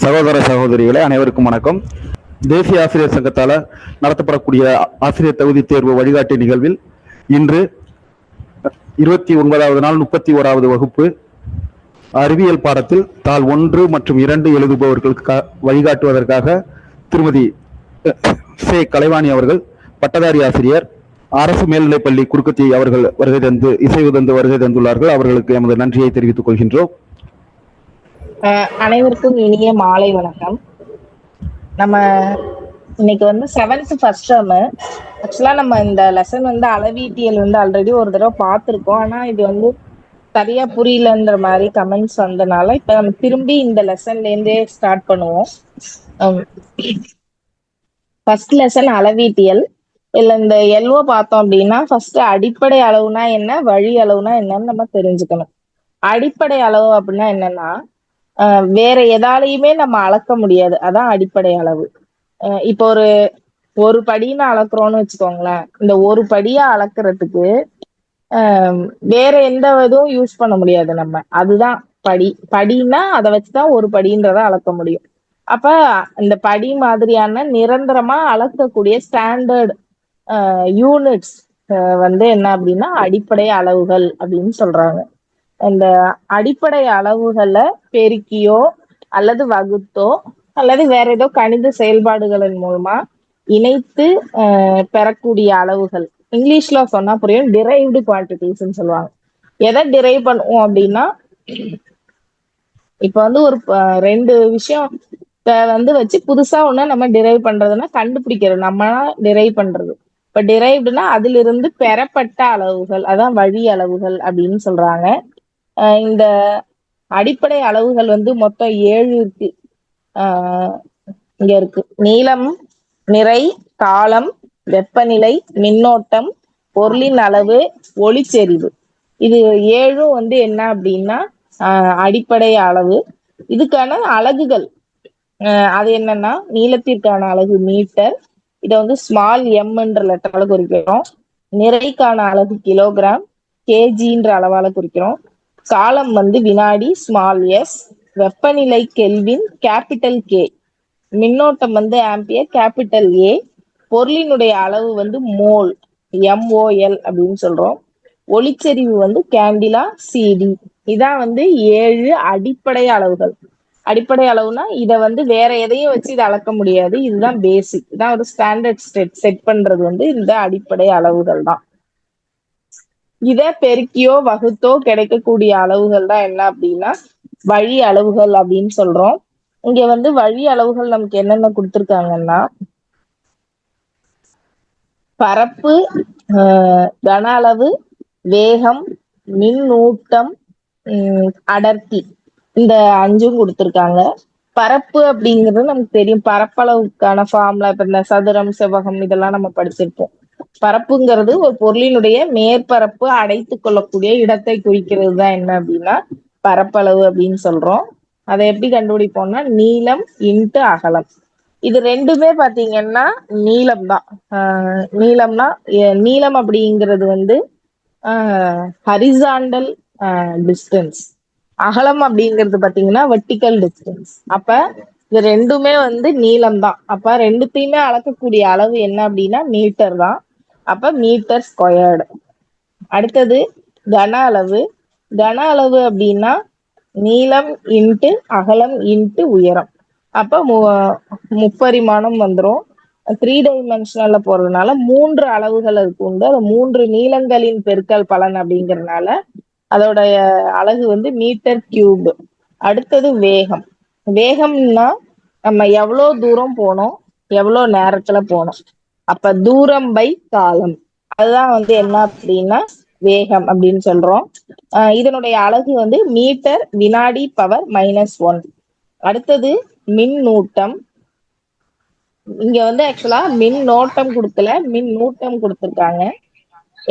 சகோதர சகோதரிகளே, அனைவருக்கும் வணக்கம். தேசிய ஆசிரியர் சங்கத்தால் நடத்தப்படக்கூடிய ஆசிரியர் தகுதி தேர்வு வழிகாட்டி நிகழ்வில் இன்று 29வது நாள் 31வது வகுப்பு அறிவியல் பாடத்தில் தாள் 1 மற்றும் 2 எழுதுபவர்களுக்கு வழிகாட்டுவதற்காக திருமதி சே கலைவாணி அவர்கள், பட்டதாரி ஆசிரியர், அரசு மேல்நிலைப்பள்ளி குறுக்கத்தி அவர்கள் இசைவு தந்து வருகை தந்துள்ளார்கள். அவர்களுக்கு எமது நன்றியை தெரிவித்துக் கொள்கின்றோம். அனைவருக்கும் இனிய மாலை வணக்கம். நம்ம இன்னைக்கு 7th ஃபர்ஸ்ட் டேர்ம். ஆக்சுவலா நம்ம இந்த லெசன் அளவீட்டியல் ஆல்ரெடி ஒரு தடவை பார்த்துருக்கோம். ஆனா இது சரியா புரியலன்ற மாதிரி கமெண்ட்ஸ் வந்தனால இப்ப நம்ம திரும்பி இந்த லெசன்ல இருந்தே ஸ்டார்ட் பண்ணுவோம். ஃபர்ஸ்ட் லெசன் அளவீட்டியல். இல்ல இந்த எல்ஓ பார்த்தோம் அப்படின்னா ஃபர்ஸ்ட் அடிப்படை அளவுனா என்ன, வழி அளவுனா என்னன்னு நம்ம தெரிஞ்சுக்கணும். அடிப்படை அளவு அப்படின்னா என்னன்னா வேற எதாலையுமே நம்ம அளக்க முடியாது, அதான் அடிப்படை அளவு. இப்போ ஒரு படின்னு அளக்குறோம்னு வச்சுக்கோங்களேன். இந்த ஒரு படியா அளக்குறதுக்கு வேற எந்த இதுவும் யூஸ் பண்ண முடியாது நம்ம. அதுதான் படின்னா அதை வச்சுதான் ஒரு படின்றத அளக்க முடியும். அப்ப இந்த படி மாதிரியான நிரந்தரமா அளக்கக்கூடிய ஸ்டாண்டர்ட் யூனிட்ஸ் என்ன அப்படின்னா அடிப்படை அளவுகள் அப்படின்னு சொல்றாங்க. இந்த அடிப்படை அளவுகளை பெருக்கியோ அல்லது வகுத்தோ அல்லது வேற ஏதோ கணித செயல்பாடுகளின் மூலமா இணைத்து பெறக்கூடிய அளவுகள். இங்கிலீஷ்ல சொன்னா புரியும், டிரைவ்டு குவான்டிட்டிஸ்ன்னு சொல்லுவாங்க. எதை டிரைவ் பண்ணுவோம் அப்படின்னா, இப்ப ஒரு 2 விஷயம் வச்சு புதுசா ஒண்ணு நம்ம டிரைவ் பண்றதுன்னா கண்டுபிடிக்கிறது, நம்ம டிரைவ் பண்றது. இப்ப டிரைவ்டுனா அதுல இருந்து பெறப்பட்ட அளவுகள், அதான் வழி அளவுகள் அப்படின்னு சொல்றாங்க. இந்த அடிப்படை அளவுகள் மொத்தம் 7 இருக்கு. இங்க இருக்கு: நீளம், நிறை, காலம், வெப்பநிலை, மின்னோட்டம், பொருளின் அளவு, ஒளிச்செறிவு. இது 7ம் என்ன அப்படின்னா அடிப்படை அளவு. இதுக்கான அலகுகள் அது என்னன்னா, நீளத்திற்கான அலகு மீட்டர், இதை ஸ்மால் எம்ன்ற லெட்டரால குறிக்கிறோம். நிறைக்கான அலகு கிலோகிராம், கேஜின்ற அளவால குறிக்கிறோம். காலம் வினாடி, ஸ்மால் எஸ். வெப்பநிலை கெல்வின், கேபிட்டல் கே. மின்னோட்டம் ஆம்பியர், கேபிட்டல் ஏ. பொருளினுடைய அளவு மோல், MOL அப்படின்னு சொல்றோம். ஒளிச்செறிவு கேண்டிலா, CD. இதான் 7 அடிப்படை அளவுகள். அடிப்படை அளவுனா இதை வேற எதையும் வச்சு இதை அளக்க முடியாது. இதுதான் பேசிக். இதான் ஒரு ஸ்டாண்டர்ட் செட் பண்றது இந்த அடிப்படை அளவுகள் தான். இதை பெருக்கியோ வகுத்தோ கிடைக்கக்கூடிய அளவுகள் தான் என்ன அப்படின்னா வழி அளவுகள் அப்படின்னு சொல்றோம். இங்க வழி அளவுகள் நமக்கு என்னென்ன கொடுத்திருக்காங்கன்னா, பரப்பு, கன அளவு, வேகம், மின்னூட்டம், அடர்த்தி, இந்த 5ம் கொடுத்திருக்காங்க. பரப்பு அப்படிங்கிறது நமக்கு தெரியும். பரப்பளவுக்கான ஃபார்முலா இப்ப இந்த சதுரம், செவ்வகம் இதெல்லாம் நம்ம படிச்சிருப்போம். பரப்புங்கிறது ஒரு பொருளினுடைய மேற்பரப்பு அடைத்து கொள்ளக்கூடிய இடத்தை குறிக்கிறது தான் என்ன அப்படின்னா பரப்பளவு அப்படின்னு சொல்றோம். அதை எப்படி கண்டுபிடிப்போம்னா நீளம் இன்ட்டு அகலம். இது ரெண்டுமே பாத்தீங்கன்னா நீளம் தான். நீளம் அப்படிங்கிறது ஹரிசாண்டல் டிஸ்டன்ஸ். அகலம் அப்படிங்கிறது பாத்தீங்கன்னா வெர்டிக்கல் டிஸ்டன்ஸ். அப்ப இது ரெண்டுமே நீளம் தான். அப்ப ரெண்டுத்தையுமே அளக்கக்கூடிய அளவு என்ன அப்படின்னா மீட்டர் தான். அப்ப மீட்டர் ஸ்கொயர்டு. அடுத்தது கன அளவு. கன அளவு அப்படின்னா நீளம் இன்ட்டு அகலம் இன்ட்டு உயரம். அப்ப முப்பரிமாணம் வந்துரும். 3 டைமென்ஷனல்ல போறதுனால 3 அளவுகள் இருக்கு உண்டு. அது 3 நீளங்களின் பெருக்கல் பலன் அப்படிங்கறதுனால அதோடைய அலகு மீட்டர் கியூப். அடுத்தது வேகம். வேகம்னா நம்ம எவ்வளவு தூரம் போனோம், எவ்வளவு நேரத்துல போனோம். அப்ப தூரம் பை காலம், அதுதான் என்ன அப்படின்னா வேகம் அப்படின்னு சொல்றோம். இதனுடைய அலகு மீட்டர் வினாடி பவர் -1. அடுத்தது மின்னூட்டம். இங்க ஆக்சுவலா மின்னோட்டம் கொடுக்கல, மின்னூட்டம் கொடுத்திருக்காங்க.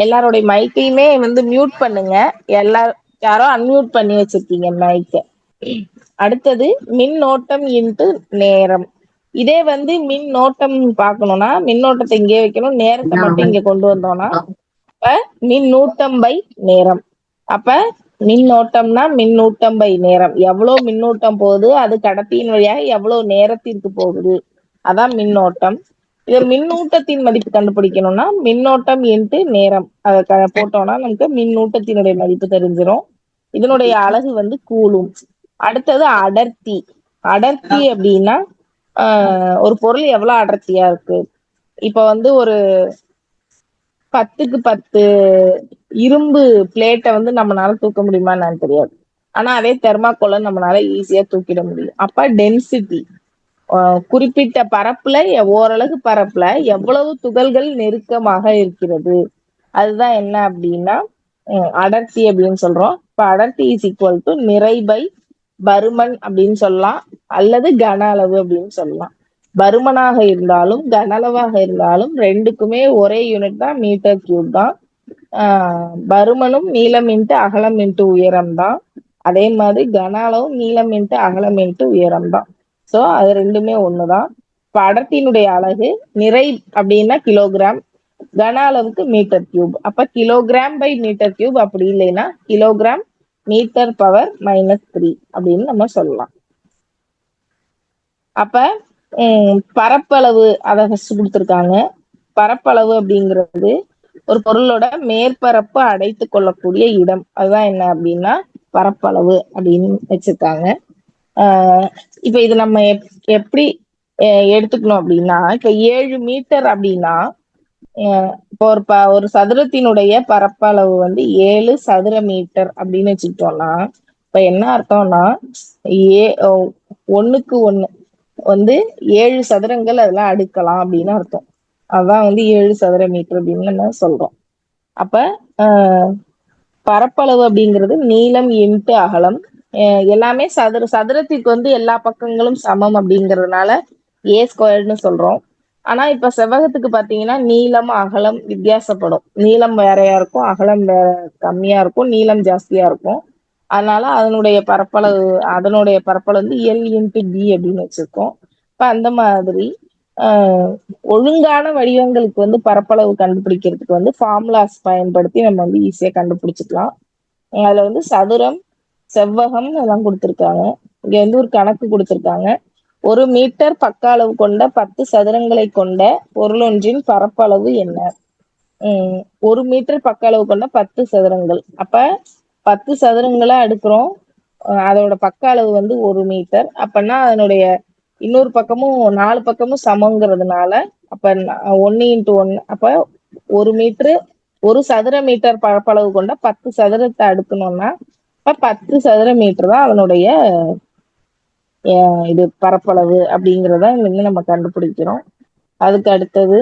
எல்லாருடைய மைக்கையுமே மியூட் பண்ணுங்க. யாரோ அன்மியூட் பண்ணி வச்சிருக்கீங்க மைக்க. அடுத்தது மின்னோட்டம் இன்ட்டு நேரம். இதே மின்னோட்டம் பார்க்கணும்னா மின்னோட்டத்தை இங்கே வைக்கணும், நேரத்தை மட்டும் இங்க கொண்டு வந்தோம்னா அப்ப மின்னூட்டம் பை நேரம். அப்ப மின்னோட்டம்னா மின்னூட்டம் பை நேரம். எவ்வளவு மின்னூட்டம் போகுது, அது கடத்தியின் வழியாக எவ்வளவு நேரத்திற்கு போகுது, அதான் மின்னோட்டம். இத மின்னூட்டத்தின் மதிப்பு கண்டுபிடிக்கணும்னா மின்னோட்டம் இன்ட்டு நேரம் அதை போட்டோம்னா நமக்கு மின்னூட்டத்தினுடைய மதிப்பு தெரிஞ்சிடும். இதனுடைய அலகு வந்து கூலும். அடுத்தது அடர்த்தி. அடர்த்தி அப்படின்னா ஒரு பொருள் எவ்வளவு அடர்த்தியா இருக்கு. இப்ப வந்து ஒரு 10க்கு 10 இரும்பு பிளேட்டை வந்து நம்மளால தூக்க முடியுமா என்னன்னு தெரியாது. ஆனா அதே தெர்மாக்கோலை நம்மளால ஈஸியா தூக்கிட முடியும். அப்ப டென்சிட்டி, குறிப்பிட்ட பரப்புல ஓரளவு பரப்புல எவ்வளவு துகள்கள் நெருக்கமாக இருக்கிறது, அதுதான் என்ன அப்படின்னா அடர்த்தி அப்படின்னு சொல்றோம். இப்ப அடர்த்தி இஸ் ஈக்குவல் டு நிறை பை பருமன் அப்படின்னு சொல்லலாம், அல்லது கன அளவு அப்படின்னு சொல்லலாம். பருமனாக இருந்தாலும் கனளவாக இருந்தாலும் ரெண்டுக்குமே ஒரே யூனிட் தான், மீட்டர் கியூப் தான். பருமனும் நீளம் இன்ட்டு அகலம் இன்ட்டு உயரம் தான். அதே மாதிரி கன அளவும் நீளம் இன்ட்டு அகலம் இன்ட்டு உயரம் தான். ஸோ அது ரெண்டுமே ஒண்ணுதான். இப்ப அடர்த்தியினுடைய அலகு நிறை அப்படின்னா கிலோகிராம், கன அளவுக்கு மீட்டர் கியூப். அப்ப கிலோகிராம் பை மீட்டர் கியூப், அப்படி இல்லைன்னா கிலோகிராம் மீட்டர் பவர் -3 அப்படின்னு நம்ம சொல்லலாம். அப்ப பரப்பளவு அதை ஃபர்ஸ்ட் கொடுத்துருக்காங்க. பரப்பளவு அப்படிங்கிறது ஒரு பொருளோட மேற்பரப்பு அடைத்து கொள்ளக்கூடிய இடம், அதுதான் என்ன அப்படின்னா பரப்பளவு அப்படின்னு வச்சிருக்காங்க. இப்ப இது நம்ம எப்படி எடுத்துக்கணும் அப்படின்னா, இப்ப 7 மீட்டர் அப்படின்னா இப்போ ஒரு சதுரத்தினுடைய பரப்பளவு வந்து 7 சதுர மீட்டர் அப்படின்னு வச்சுக்கிட்டோம்னா, இப்ப என்ன அர்த்தம்னா ஒண்ணுக்கு ஒண்ணு வந்து 7 சதுரங்கள் அதெல்லாம் அடுக்கலாம் அப்படின்னு அர்த்தம். அதான் வந்து 7 சதுர மீட்டர் அப்படின்னு நம்ம சொல்றோம். அப்ப பரப்பளவு அப்படிங்கிறது நீளம் இன்ட்டு அகலம். எல்லாமே சதுரத்திற்கு வந்து எல்லா பக்கங்களும் சமம் அப்படிங்கிறதுனால A² சொல்றோம். ஆனா இப்ப செவ்வகத்துக்கு பாத்தீங்கன்னா நீளம் அகலம் வித்தியாசப்படும். நீளம் வேறையா இருக்கும், அகலம் வேற கம்மியா இருக்கும், நீளம் ஜாஸ்தியா இருக்கும். அதனால அதனுடைய பரப்பளவு வந்து L இன்ட்டு B அப்படின்னு வச்சிருக்கோம். இப்ப அந்த மாதிரி ஒழுங்கான வடிவங்களுக்கு வந்து பரப்பளவு கண்டுபிடிக்கிறதுக்கு வந்து ஃபார்முலாஸ் பயன்படுத்தி நம்ம வந்து ஈஸியா கண்டுபிடிச்சிக்கலாம். அதுல வந்து சதுரம், செவ்வகம் எல்லாம் கொடுத்துருக்காங்க. இங்க வந்து ஒரு கணக்கு கொடுத்துருக்காங்க. 1 மீட்டர் பக்க அளவு கொண்ட 10 சதுரங்களை கொண்ட பொருளொன்றின் பரப்பளவு என்ன? 1 மீட்டர் பக்க அளவு கொண்ட 10 சதுரங்கள். அப்ப 10 சதுரங்களை அடுக்கிறோம், அதோட பக்க அளவு வந்து 1 மீட்டர். அப்பன்னா அதனுடைய இன்னொரு பக்கமும் 4 பக்கமும் சமங்கிறதுனால அப்ப 1 இன்ட்டு 1, அப்ப 1 மீட்டர் 1 சதுர மீட்டர் பரப்பளவு கொண்ட 10 சதுரத்தை அடுக்கணும்னா அப்ப 10 சதுர மீட்டர் தான் அதனுடைய இது பரப்பளவு அப்படிங்கிறத இங்க நம்ம கண்டுபிடிக்கிறோம். அதுக்கு அடுத்தது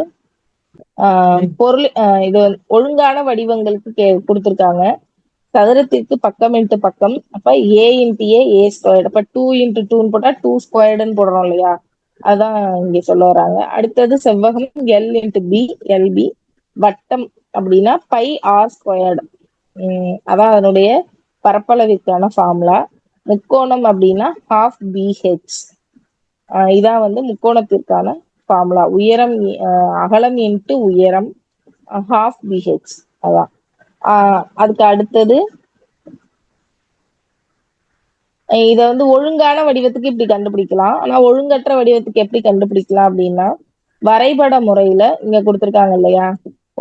பொருள் இது ஒழுங்கான வடிவங்களுக்கு கொடுத்துருக்காங்க. சதுரத்திற்கு பக்கம் இன்ட்டு பக்கம், அப்ப A இன்ட்டு A² அப்ப 2 இன்ட்டு 2 போட்டா 2² போடுறோம் இல்லையா, அதான் இங்க சொல்ல வராங்க. அடுத்தது செவ்வகம் L இன்ட்டு B LB, வட்டம் அப்படின்னா πr², அதான் அதனுடைய பரப்பளவிற்கான ஃபார்முலா. முக்கோணம் அப்படின்னா ½ BH, இதான் வந்து முக்கோணத்திற்கான ஃபார்முலா. உயரம் அகலம் இன்ட்டு உயரம் ½ BH, அதான். அதுக்கு அடுத்தது இத வந்து ஒழுங்கான வடிவத்துக்கு இப்படி கண்டுபிடிக்கலாம். ஆனா ஒழுங்கற்ற வடிவத்துக்கு எப்படி கண்டுபிடிக்கலாம் அப்படின்னா, வரைபட முறையில இங்க கொடுத்துருக்காங்க இல்லையா,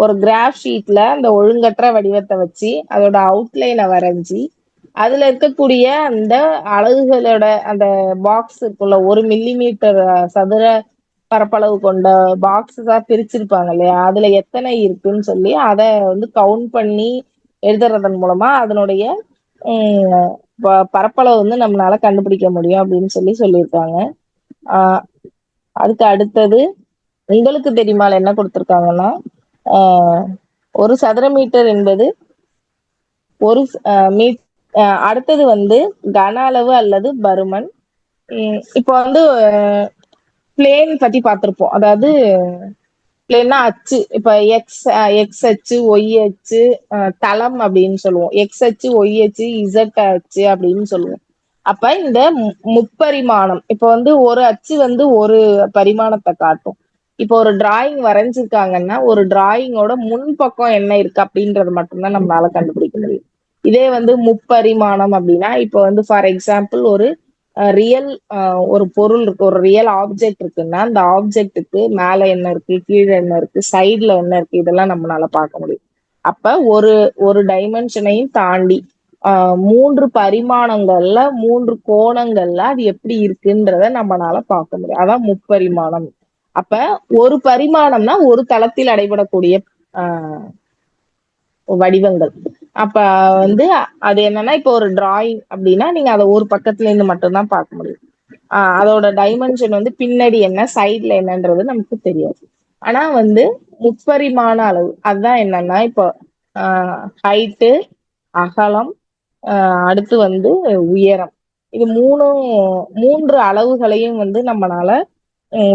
ஒரு கிராஃப் ஷீட்ல அந்த ஒழுங்கற்ற வடிவத்தை வச்சு அதோட அவுட்லைனை வரைஞ்சி அதுல இருக்கக்கூடிய அந்த அலகுகளோட அந்த பாக்ஸ் இருக்குள்ள 1 மில்லிமீட்டர் சதுர பரப்பளவு கொண்ட பாக்ஸஸா பிரிச்சிருப்பாங்க இல்லையா, அதுல எத்தனை இருக்குன்னு சொல்லி அதை வந்து கவுண்ட் பண்ணி எழுதுறதன் மூலமா அதனுடைய பரப்பளவு வந்து நம்மளால கண்டுபிடிக்க முடியும் அப்படின்னு சொல்லியிருக்காங்க. அதுக்கு அடுத்தது உங்களுக்கு தெரியுமா என்ன கொடுத்துருக்காங்கன்னா, 1 சதுர மீட்டர் என்பது ஒரு அடுத்தது வந்து கன அளவு அல்லது பருமன். இப்போ வந்து பிளேன் பத்தி பார்த்திருப்போம். அதாவது பிளேன்னா அச்சு, இப்ப எக்ஸ் அச்சு, ஒய் அச்சு, தளம் அப்படின்னு சொல்லுவோம். எக்ஸ் அச்சு, ஒய் அச்சு, இசட் அச்சு அப்படின்னு சொல்லுவோம். அப்ப இந்த முப்பரிமாணம், இப்ப வந்து ஒரு அச்சு வந்து ஒரு பரிமாணத்தை காட்டும். இப்போ ஒரு டிராயிங் வரைஞ்சிருக்காங்கன்னா ஒரு டிராயிங்கோட முன்பக்கம் என்ன இருக்கு அப்படின்றது மட்டும்தான் நம்மளால கண்டுபிடிக்க முடியும். இதே வந்து முப்பரிமாணம் அப்படின்னா இப்போ வந்து ஃபார் எக்ஸாம்பிள் ஒரு ரியல் ஒரு பொருள் இருக்கு, ஒரு ரியல் ஆப்ஜெக்ட் இருக்குன்னா அந்த ஆப்ஜெக்ட்டுக்கு மேல என்ன இருக்கு, கீழே என்ன இருக்கு, சைட்ல என்ன இருக்கு, இதெல்லாம் நம்மளால பார்க்க முடியும். அப்ப ஒரு ஒரு டைமென்ஷனையும் தாண்டி 3 பரிமாணங்கள்ல 3 கோணங்கள்ல அது எப்படி இருக்குன்றத நம்மளால பார்க்க முடியும். அதான் முப்பரிமாணம். அப்ப ஒரு பரிமாணம்னா ஒரு தளத்தில் அடைபடக்கூடிய வடிவங்கள். அப்ப வந்து அது என்னன்னா இப்போ ஒரு டிராயிங் அப்படின்னா நீங்க அதை ஒரு பக்கத்துல இருந்து மட்டும்தான் பார்க்க முடியும். அதோட டைமென்ஷன் வந்து பின்னாடி என்ன சைட்ல என்னன்றது நமக்கு தெரியாது. ஆனா வந்து முப்பரிமாண அளவு அதுதான் என்னன்னா இப்போ ஹைட்டு, அகலம், அடுத்து வந்து உயரம். இது மூன்று அளவுகளையும் வந்து நம்மளால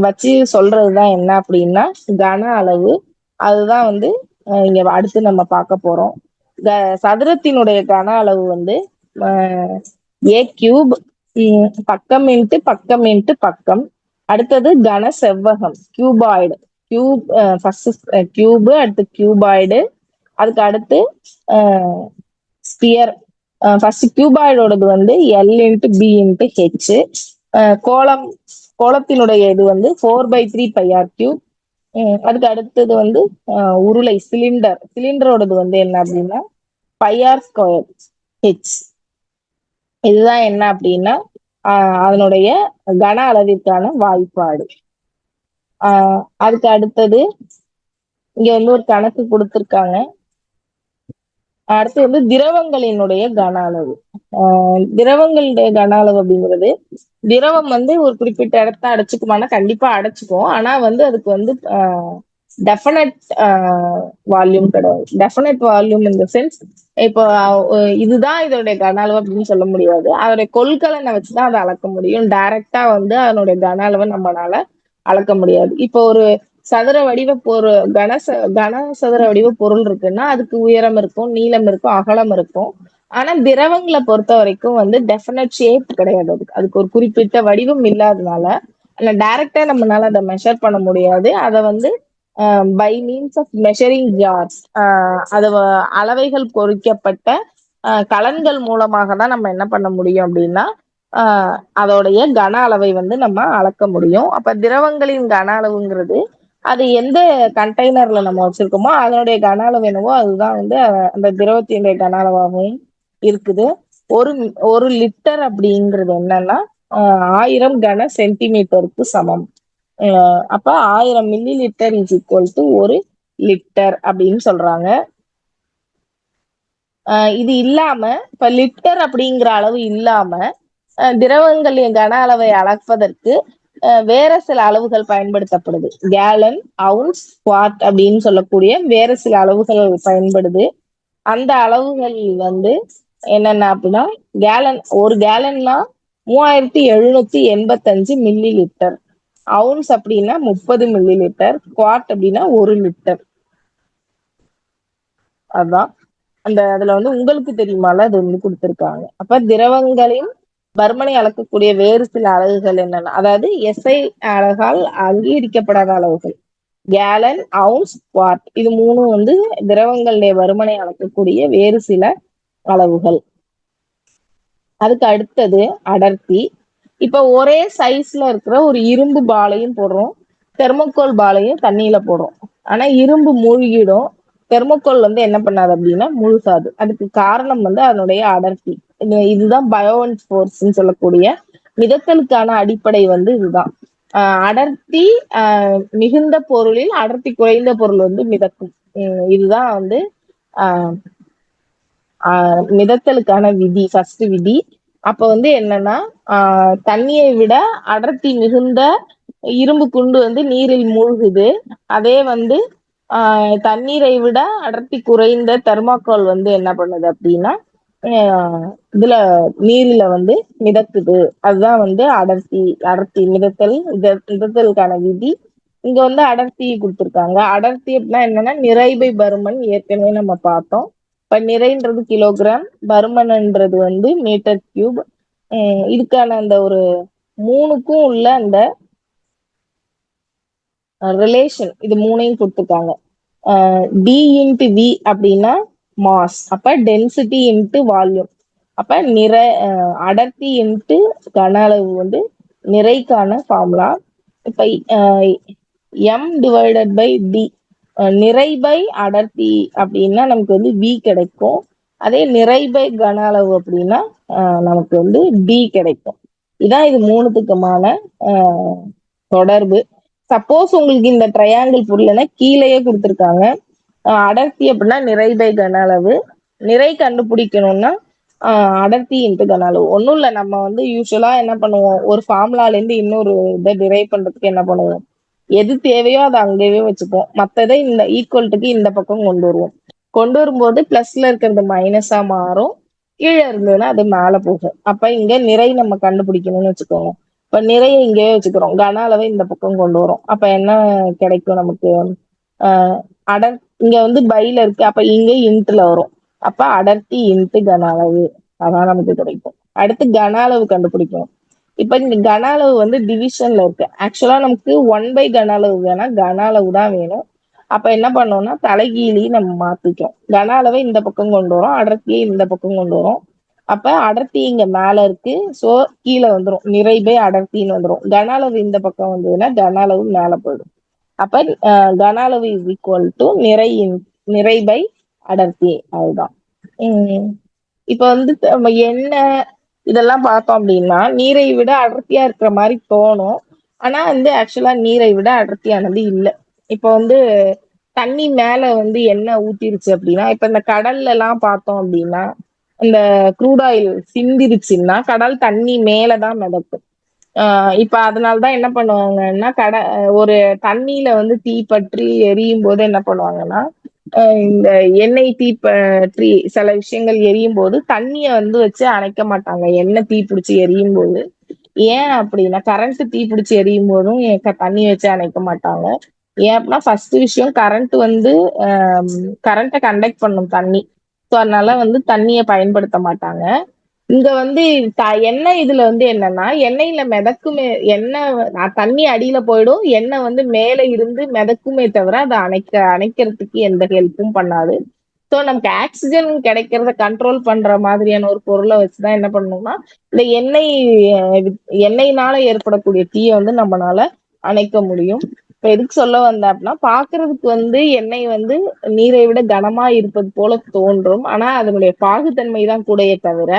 வச்சு சொல்றதுதான் என்ன அப்படின்னா கன அளவு. அதுதான் வந்து இங்க அடுத்து நம்ம பார்க்க போறோம். சதுரத்தினுடைய கன அளவு வந்து ஏ கியூப், பக்கம் இன்ட்டு பக்கம் இன்ட்டு பக்கம். அடுத்தது கன செவ்வகம் கியூபாய்டு. ஃபர்ஸ்ட் கியூபு, அடுத்து கியூபாய்டு, அதுக்கு அடுத்து ஸ்பியர். ஃபர்ஸ்ட் கியூபாய்டோடது வந்து l into b into h. கோலத்தினுடைய இது வந்து 4/3 பைஆர் கியூப். அதுக்கு அடுத்தது வந்து உருளை சிலிண்டரோடது வந்து என்ன அப்படின்னா பைஆர் ஸ்கொயர் ஹெச். இதுதான் என்ன அப்படின்னா அதனுடைய கன அளவிற்கான வாய்ப்பாடு. அதுக்கு அடுத்தது இங்க வந்து ஒரு கணக்கு கொடுத்திருக்காங்க. அடுத்து வந்து திரவங்களினுடைய கன அளவு. திரவங்களுடைய கன அளவு அப்படிங்கிறது திரவம் வந்து ஒரு குறிப்பிட்ட இடத்த அடைச்சுக்குமானா கண்டிப்பா அடைச்சுக்கும். ஆனா வந்து அதுக்கு வந்து டெஃபினட் வால்யூம் கிடையாது. Definite volume in the sense இப்போ இதுதான் இதோடைய கன அளவு அப்படின்னு சொல்ல முடியாது. அதோடைய கொள்கலனை வச்சுதான் அதை அளக்க முடியும். டைரக்டா வந்து அதனுடைய கன அளவை நம்மளால அளக்க முடியாது. இப்போ ஒரு சதுர வடிவ பொருள் கன சதுர வடிவ பொருள் இருக்குன்னா அதுக்கு உயரம் இருக்கும், நீளம் இருக்கும், அகலம் இருக்கும். ஆனா திரவங்களை பொறுத்த வரைக்கும் வந்து டெஃபினட் ஷேப் கிடையாது. அதுக்கு ஒரு குறிப்பிட்ட வடிவம் இல்லாதனால டைரக்டா நம்மளால அதை மெஷர் பண்ண முடியாது. அதை வந்து by means of measuring jars, அது அளவைகள் பொறிக்கப்பட்ட கலன்கள் மூலமாக தான் நம்ம என்ன பண்ண முடியும் அப்படின்னா அதோடைய கன அளவை வந்து நம்ம அளக்க முடியும். அப்ப திரவங்களின் கன அளவுங்கிறது அது எந்த கண்டெய்னர்ல நம்ம வச்சிருக்கோமோ அதனுடைய கன அளவு என்னவோ அதுதான் வந்து அந்த திரவத்தினுடைய கன அளவாகவும் இருக்குது. ஒரு லிட்டர் அப்படிங்கிறது என்னன்னா 1000 கன சென்டிமீட்டருக்கு சமம். அப்ப 1000 milli litre is equal to 1 litre அப்படின்னு சொல்றாங்க. இது இல்லாம இப்ப லிட்டர் அப்படிங்கிற அளவு இல்லாம திரவங்களின் கன அளவை அளப்பதற்கு வேற சில அளவுகள் பயன்படுத்தப்படுது. கேலன், அவுன்ஸ், குவார்ட் அப்படின்னு சொல்லக்கூடிய வேற சில அளவுகள் பயன்படுது. அந்த அளவுகள் வந்து என்னென்ன அப்படின்னா ஒரு கேலன்னா 3785 மில்லி லிட்டர், அவுன்ஸ் அப்படின்னா 30 மில்லி லிட்டர், குவார்ட் அப்படின்னா 1 லிட்டர். அதான் அதுல வந்து உங்களுக்கு தெரியுமால அது வந்து கொடுத்திருக்காங்க. அப்ப திரவங்களின் பருமனை அளக்கக்கூடிய வேறு சில அலகுகள் என்னென்ன, அதாவது எஸ்ஐ அலகால் அங்கீகரிக்கப்படாத அளவுகள் கேலன், அவுன்ஸ், குவார்ட். இது மூணும் வந்து திரவங்களுடைய பருமனை அளக்கக்கூடிய வேறு சில அளவுகள். அதுக்கு அடுத்தது அடர்த்தி. இப்ப ஒரே சைஸ்ல இருக்கிற ஒரு இரும்பு பாலையும் போடுறோம், தெர்மோகோல் பாலையும் தண்ணியில போடுறோம். ஆனா இரும்பு மூழ்கிடும், தெர்மோகோல் வந்து என்ன பண்ணாது அப்படின்னா முழுகாது. அதுக்கு காரணம் வந்து அதனுடைய அடர்த்தி. இதுதான் பயோவன்ஸ் ஃபோர்ஸ்ன்னு சொல்லக்கூடிய மிதத்தலுக்கான அடிப்படை வந்து இதுதான். அடர்த்தி மிகுந்த பொருளில் அடர்த்தி குறைந்த பொருள் வந்து மிதக்கும். இதுதான் வந்து மிதத்தலுக்கான விதி, ஃபர்ஸ்ட் விதி. அப்ப வந்து என்னன்னா தண்ணியை விட அடர்த்தி மிகுந்த இரும்பு குண்டு வந்து நீரில் மூழ்குது. அதே வந்து தண்ணீரை விட அடர்த்தி குறைந்த தெர்மாக்கோல் வந்து என்ன பண்ணுது அப்படின்னா இதுல நீரில வந்து மிதக்குது. அதுதான் வந்து அடர்த்தி மிதத்தலுக்கான விதி. இங்க வந்து அடர்த்தி கொடுத்திருக்காங்க. அடர்த்தி அப்படின்னா என்னன்னா நிறைபை பருமன் ஏற்கனவே நம்ம பார்த்தோம். இப்ப நிறைன்றது கிலோகிராம், பருமன்ன்றது வந்து மீட்டர் கியூப். இதுக்கான அந்த ஒரு மூணுக்கும் உள்ள அந்த ரிலேஷன் இது மூணையும் கொடுத்துருக்காங்க. டி இன்ட்டு வி அப்படின்னா மாஸ். அப்ப டென்சிட்டி இன்ட்டு வால்யூம். அப்ப அடர்த்தி இன்ட்டு கன அளவு வந்து நிறைக்கான ஃபார்முலா. இப்ப m டிவைடட் பை டி, நிறை பை அடர்த்தி அப்படின்னா நமக்கு வந்து v கிடைக்கும். அதே நிறை பை கன அளவு அப்படின்னா நமக்கு வந்து d கிடைக்கும். இதான் இது மூணுத்துக்குமான தொடர்பு. சப்போஸ் உங்களுக்கு இந்த ட்ரையாங்கிள் புரியலன்னா கீழேயே கொடுத்துருக்காங்க. அடர்த்தி அப்படின்னா நிறை பை கன அளவு, நிறை கண்டுபிடிக்கணும்னா அடர்த்தி இன்ட்டு கன அளவு. ஒன்றும் இல்லை, நம்ம வந்து யூஸ்வலா என்ன பண்ணுவோம், ஒரு ஃபார்முலால இருந்து இன்னொரு இதை டிரைவ் பண்றதுக்கு என்ன பண்ணுவோம், எது தேவையோ அதை அங்கேயே வச்சுப்போம். மற்றதை இந்த ஈக்குவல்ட்டுக்கு இந்த பக்கம் கொண்டு வருவோம். கொண்டு வரும்போது பிளஸ்ல இருக்கிறது மைனஸா மாறும், கீழே இருந்ததுன்னா அது மேல போகும். அப்ப இங்க நிறை நம்ம கண்டுபிடிக்கணும்னு வச்சுக்கோங்க. இப்ப நிறைய இங்கேயே வச்சுக்கிறோம், கன அளவை இந்த பக்கம் கொண்டு வரோம். அப்ப என்ன கிடைக்கும் நமக்கு, அடர் இங்க வந்து பைல இருக்கு, அப்ப இங்க இன்ட்டுல வரும். அப்ப அடர்த்தி இன்ட்டு கன அளவு, அதான் நமக்கு கிடைக்கும். அடுத்து கன அளவு கண்டுபிடிக்கணும். இப்ப இந்த கன அளவு வந்து டிவிஷன்ல இருக்கு. ஆக்சுவலா நமக்கு 1 கன அளவு வேணா, கன அளவு தான் வேணும். அப்ப என்ன பண்ணோம்னா தலைகீழி நம்ம மாத்திக்கிறோம். கன அளவை இந்த பக்கம் கொண்டு வரோம், அடர்த்தியை இந்த பக்கம் கொண்டு வரோம். அப்ப அடர்த்தி இங்க மேல இருக்கு, சோ கீழே வந்துடும், நிறை பை அடர்த்தின்னு வந்துடும். கன அளவு இந்த பக்கம் வந்ததுன்னா கன அளவு மேல போயிடும். அப்ப கன அளவு இஸ் ஈக்குவல் டு நிறை பை அடர்த்தி. அதுதான். இப்ப வந்து நம்ம என்ன இதெல்லாம் பார்த்தோம் அப்படின்னா நீரை விட அடர்த்தியா இருக்கிற மாதிரி தோணும். ஆனா வந்து ஆக்சுவலா நீரை விட அடர்த்தியானது இல்லை. இப்ப வந்து தண்ணி மேல வந்து என்ன ஊத்திருச்சு அப்படின்னா, இப்ப இந்த கடல்ல எல்லாம் பார்த்தோம் அப்படின்னா இந்த க்ரூட் ஆயில் சிந்திருச்சுன்னா கடல் தண்ணி மேலதான் மிதக்கும். இப்ப அதனாலதான் என்ன பண்ணுவாங்கன்னா ஒரு தண்ணியில வந்து தீ பற்றி எரியும் போது என்ன பண்ணுவாங்கன்னா, இந்த எண்ணெய் தீ பற்றி சில விஷயங்கள் எரியும் போது தண்ணிய வந்து வச்சு அணைக்க மாட்டாங்க, எண்ணெய் தீ பிடிச்சி எரியும் போது. ஏன் அப்படின்னா கரண்ட் தீ பிடிச்சி எரியும் போதும் தண்ணி வச்சு அணைக்க மாட்டாங்க. ஏன் அப்படின்னா ஃபர்ஸ்ட் விஷயம் கரண்ட் வந்து கரண்ட்டை கண்டக்ட் பண்ணும் தண்ணி. ஸோ அதனால வந்து தண்ணியை பயன்படுத்த மாட்டாங்க. இங்க வந்து எண்ணெய் இதுல வந்து என்னன்னா எண்ணெயில மிதக்குமே, எண்ணெய் தண்ணி அடியில போயிடும், எண்ணெய் வந்து மேல இருந்து மிதக்குமே தவிர அதை அணைக்கிறதுக்கு எந்த ஹெல்ப்பும் பண்ணாது. ஸோ நமக்கு ஆக்சிஜன் கிடைக்கிறத கண்ட்ரோல் பண்ற மாதிரியான ஒரு பொருளை வச்சுதான் என்ன பண்ணணும்னா இந்த எண்ணெய்னால ஏற்படக்கூடிய தீயை வந்து நம்மளால அணைக்க முடியும். இப்ப எதுக்கு சொல்ல வந்தேன் அப்படின்னா, பாக்குறதுக்கு வந்து எண்ணெய் வந்து நீரை விட கனமா இருப்பது போல தோன்றும். ஆனா அதனுடைய பாகுத்தன்மை தான் கூடயே தவிர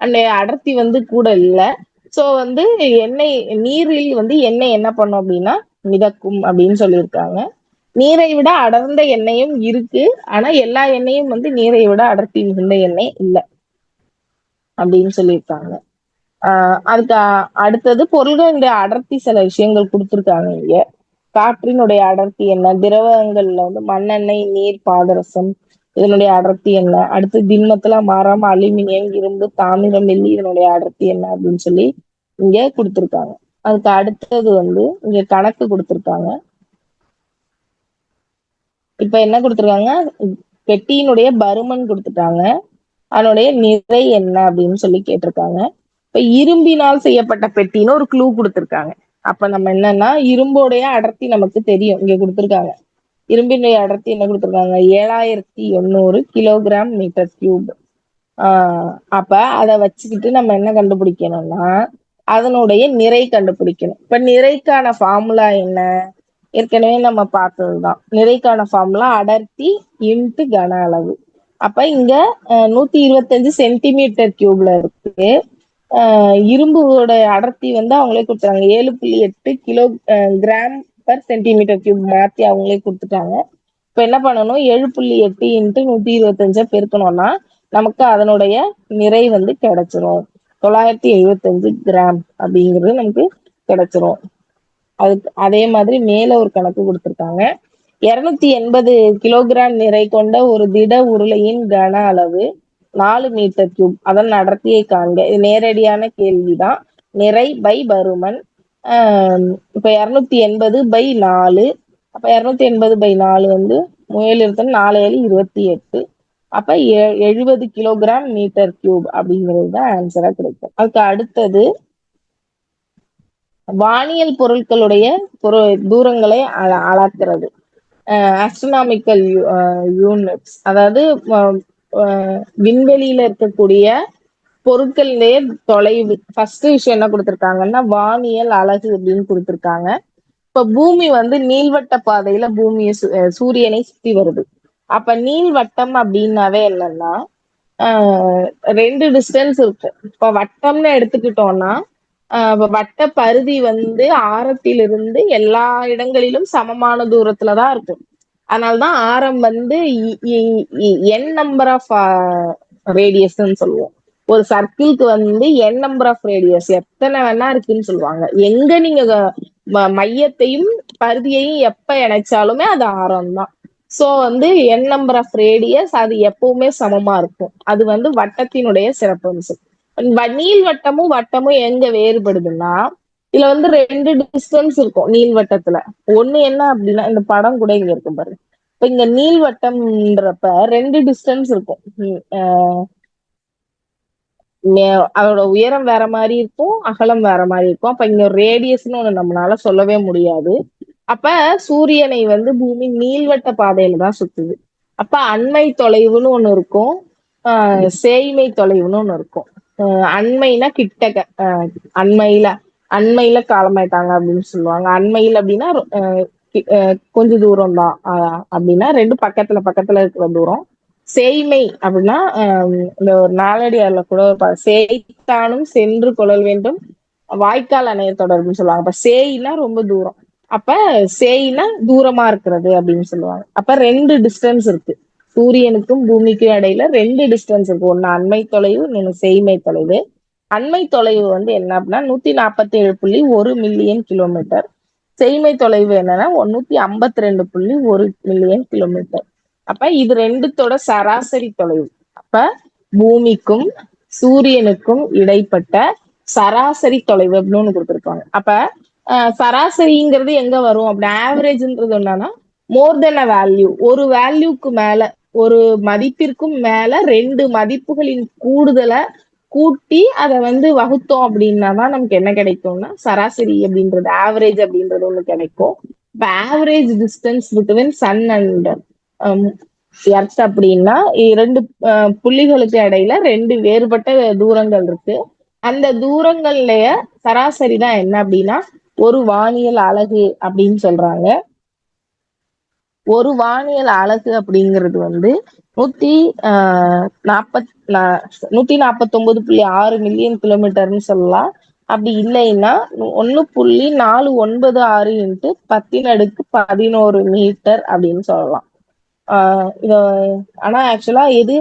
அந்த அடர்த்தி வந்து கூட இல்லை. சோ வந்து நீரில் வந்து எண்ணெய் என்ன பண்ணும் அப்படின்னா மிதக்கும் அப்படின்னு சொல்லியிருக்காங்க. நீரை விட அடர்ந்த எண்ணெயும் இருக்கு, ஆனா எல்லா எண்ணெயும் வந்து நீரை விட அடர்த்தி மிகுந்த எண்ணெய் இல்லை அப்படின்னு சொல்லியிருக்காங்க. அதுக்கு அடுத்தது பொருள்களுடைய அடர்த்தி சில விஷயங்கள் கொடுத்துருக்காங்க இங்க. காற்றினுடைய அடர்த்தி என்ன, திரவங்கள்ல வந்து மண்ணெண்ணெய், நீர், பாதரசம் இதனுடைய அடர்த்தி என்ன, அடுத்து திண்மத்துல மரம், அலுமினியம், இரும்பு, தாமிரம், வெள்ளி இதனுடைய அடர்த்தி என்ன அப்படின்னு சொல்லி இங்க கொடுத்துருக்காங்க. அதுக்கு அடுத்தது வந்து இங்க கணக்கு கொடுத்துருக்காங்க. இப்ப என்ன கொடுத்துருக்காங்க, பெட்டியினுடைய பருமன் கொடுத்துட்டாங்க, அதனுடைய நிறை என்ன அப்படின்னு சொல்லி கேட்டிருக்காங்க. இப்ப இரும்பினால் செய்யப்பட்ட பெட்டின்னு ஒரு க்ளூ கொடுத்துருக்காங்க. அப்ப நம்ம என்னன்னா இரும்போடைய அடர்த்தி நமக்கு தெரியும், இங்க கொடுத்துருக்காங்க. இரும்பினுடைய அடர்த்தி என்ன கொடுத்துருக்காங்க, 7800 கிலோகிராம் மீட்டர் கியூப். அப்ப அதை வச்சுக்கிட்டு நம்ம என்ன கண்டுபிடிக்கணும்னா அதனுடைய நிறை கண்டுபிடிக்கணும். இப்ப நிறைக்கான ஃபார்முலா என்ன, ஏற்கனவே நம்ம பார்த்ததுதான். நிறைக்கான ஃபார்முலா அடர்த்தி இன்ட்டு கன அளவு. அப்ப இங்க 125 சென்டிமீட்டர் கியூப்ல இருக்கு. இரும்போட அடர்த்தி வந்து அவங்களே கொடுத்துறாங்க, 7.8 kilo gram per centimetre cube மாத்தி அவங்களே கொடுத்துட்டாங்க. இப்ப என்ன பண்ணணும், 7.8 இன்ட்டு 125 பெருக்கணும்னா நமக்கு அதனுடைய நிறை வந்து கிடைச்சிரும். 975 கிராம் அப்படிங்கிறது நமக்கு கிடைச்சிரும். அதுக்கு அதே மாதிரி மேல ஒரு கணக்கு கொடுத்துருக்காங்க. 280 கிலோகிராம் நிறை கொண்ட ஒரு திட உருளையின் கன அளவு 4 மீட்டர் கியூப், அதன் அடர்த்தியை காண்க. இது நேரடியான கேள்விதான். நிறை பை பருமன். இப்ப 280 பை 4, அப்ப 280 பை 4 வந்து 7 4 7 28. அப்ப 70 கிலோகிராம் மீட்டர் கியூப் அப்படிங்கிறது தான் ஆன்சரா கிடைக்கும். அதுக்கு அடுத்தது வானியல் பொருட்களுடைய தூரங்களை அளக்கிறது, ஆஸ்ட்ரோனாமிக்கல் யூனிட்ஸ். அதாவது விண்வெளியில இருக்கக்கூடிய பொருட்களிலேயே தொலைவு. ஃபர்ஸ்ட் விஷயம் என்ன கொடுத்திருக்காங்கன்னா வானியல் அலகு அப்படின்னு கொடுத்திருக்காங்க. இப்ப பூமி வந்து நீள்வட்ட பாதையில பூமியை சூரியனை சுத்தி வருது. அப்ப நீள்வட்டம் அப்படின்னாவே என்னன்னா ரெண்டு டிஸ்டன்ஸ் இருக்கும். இப்ப வட்டம்னு எடுத்துக்கிட்டோம்னா வட்ட பருதி வந்து ஆரத்திலிருந்து எல்லா இடங்களிலும் சமமான தூரத்துலதான் இருக்கும். அதனாலதான் ஆரம் வந்து என் நம்பர் ஆஃப் ரேடியஸ் சொல்லுவோம். ஒரு சர்க்கிள்க்கு வந்து என் நம்பர் ஆஃப் ரேடியஸ் எத்தனை வேணா இருக்குன்னு சொல்லுவாங்க. எங்க நீங்க மையத்தையும் பருதியையும் எப்ப இணைச்சாலுமே அது ஆரம் தான். சோ வந்து என் நம்பர் ஆஃப் ரேடியஸ் அது எப்பவுமே சமமா இருக்கும். அது வந்து வட்டத்தினுடைய சிறப்பம்சம். நீள்வட்டமும் வட்டமும் எங்க வேறுபடுதுன்னா இதுல வந்து ரெண்டு டிஸ்டன்ஸ் இருக்கும் நீள்வட்டத்துல. ஒண்ணு என்ன அப்படின்னா இந்த படம் கூட இங்க இருக்கும் பாருங்க. இப்ப இங்க நீள்வட்டம்ன்றப்ப ரெண்டு டிஸ்டன்ஸ் இருக்கும். அதோட உயரம் வேற மாதிரி இருக்கும், அகலம் வேற மாதிரி இருக்கும். அப்ப இங்க ரேடியஸ்னு ஒண்ணு நம்மளால சொல்லவே முடியாது. அப்ப சூரியனை வந்து பூமி நீள்வட்ட பாதையில தான் சுத்துது. அப்ப அண்மை தொலைவுன்னு ஒண்ணு இருக்கும், சேய்மை தொலைவுன்னு ஒண்ணு இருக்கும். அண்மைனா கிட்டக்க, அண்மையில அண்மையில காலமாயிட்டாங்க அப்படின்னு சொல்லுவாங்க. அண்மையில் அப்படின்னா கொஞ்ச தூரம் தான் அப்படின்னா ரெண்டு பக்கத்துல பக்கத்துல இருக்கிற தூரம். சேய்மை அப்படின்னா இந்த ஒரு நாலடியார்ல கூட சேய்த்தானும் சென்று கொள்ளல் வேண்டும் வாய்க்கால் அணைய தொடர்புன்னு சொல்லுவாங்க. அப்ப சேய்னா ரொம்ப தூரம், அப்ப சேய்னா தூரமா இருக்கிறது அப்படின்னு சொல்லுவாங்க. அப்ப ரெண்டு டிஸ்டன்ஸ் இருக்கு சூரியனுக்கும் பூமிக்கும் இடையில. ரெண்டு டிஸ்டன்ஸ் இருக்கு, ஒண்ணு அண்மை தொலைவு, இன்னொன்னு சேய்மை தொலைவு. அண்மை தொலைவு வந்து என்ன அப்படின்னா 147.1 மில்லியன் கிலோமீட்டர். செய்மை தொலைவு என்னன்னா 152.1 மில்லியன் கிலோமீட்டர். அப்ப இது ரெண்டுத்தோட சராசரி தொலைவு. அப்ப பூமிக்கும் சூரியனுக்கும் இடைப்பட்ட சராசரி தொலைவு அப்படின்னு ஒண்ணு கொடுத்துருப்பாங்க. அப்ப சராசரிங்கிறது எங்க வரும் அப்படி ஆவரேஜ்ன்றது என்னன்னா மோர் தென் அ வேல்யூ. ஒரு வேல்யூக்கு மேல, ஒரு மதிப்பிற்கும் மேல ரெண்டு மதிப்புகளின் கூடுதலை கூட்டி அதை வந்து வகுத்தோம் அப்படின்னாதான் நமக்கு என்ன கிடைக்கும்னா சராசரி அப்படின்றது, ஆவரேஜ் அப்படின்றது ஒண்ணு கிடைக்கும். இப்ப average distance between sun and earth அப்படின்னா இரண்டு புள்ளிகளுக்கு இடையில ரெண்டு வேறுபட்ட தூரங்கள் இருக்கு. அந்த தூரங்கள்லய சராசரி தான் என்ன அப்படின்னா ஒரு வானியல் அலகு அப்படின்னு சொல்றாங்க. ஒரு வானியல் அலகு அப்படிங்கிறது வந்து 149.6 மில்லியன் கிலோமீட்டர்னு சொல்லலாம். அப்படி இல்லைன்னா 1.496 இன்ட்டு 10^11 மீட்டர் அப்படின்னு சொல்லலாம். இத ஆனா ஆக்சுவலா எது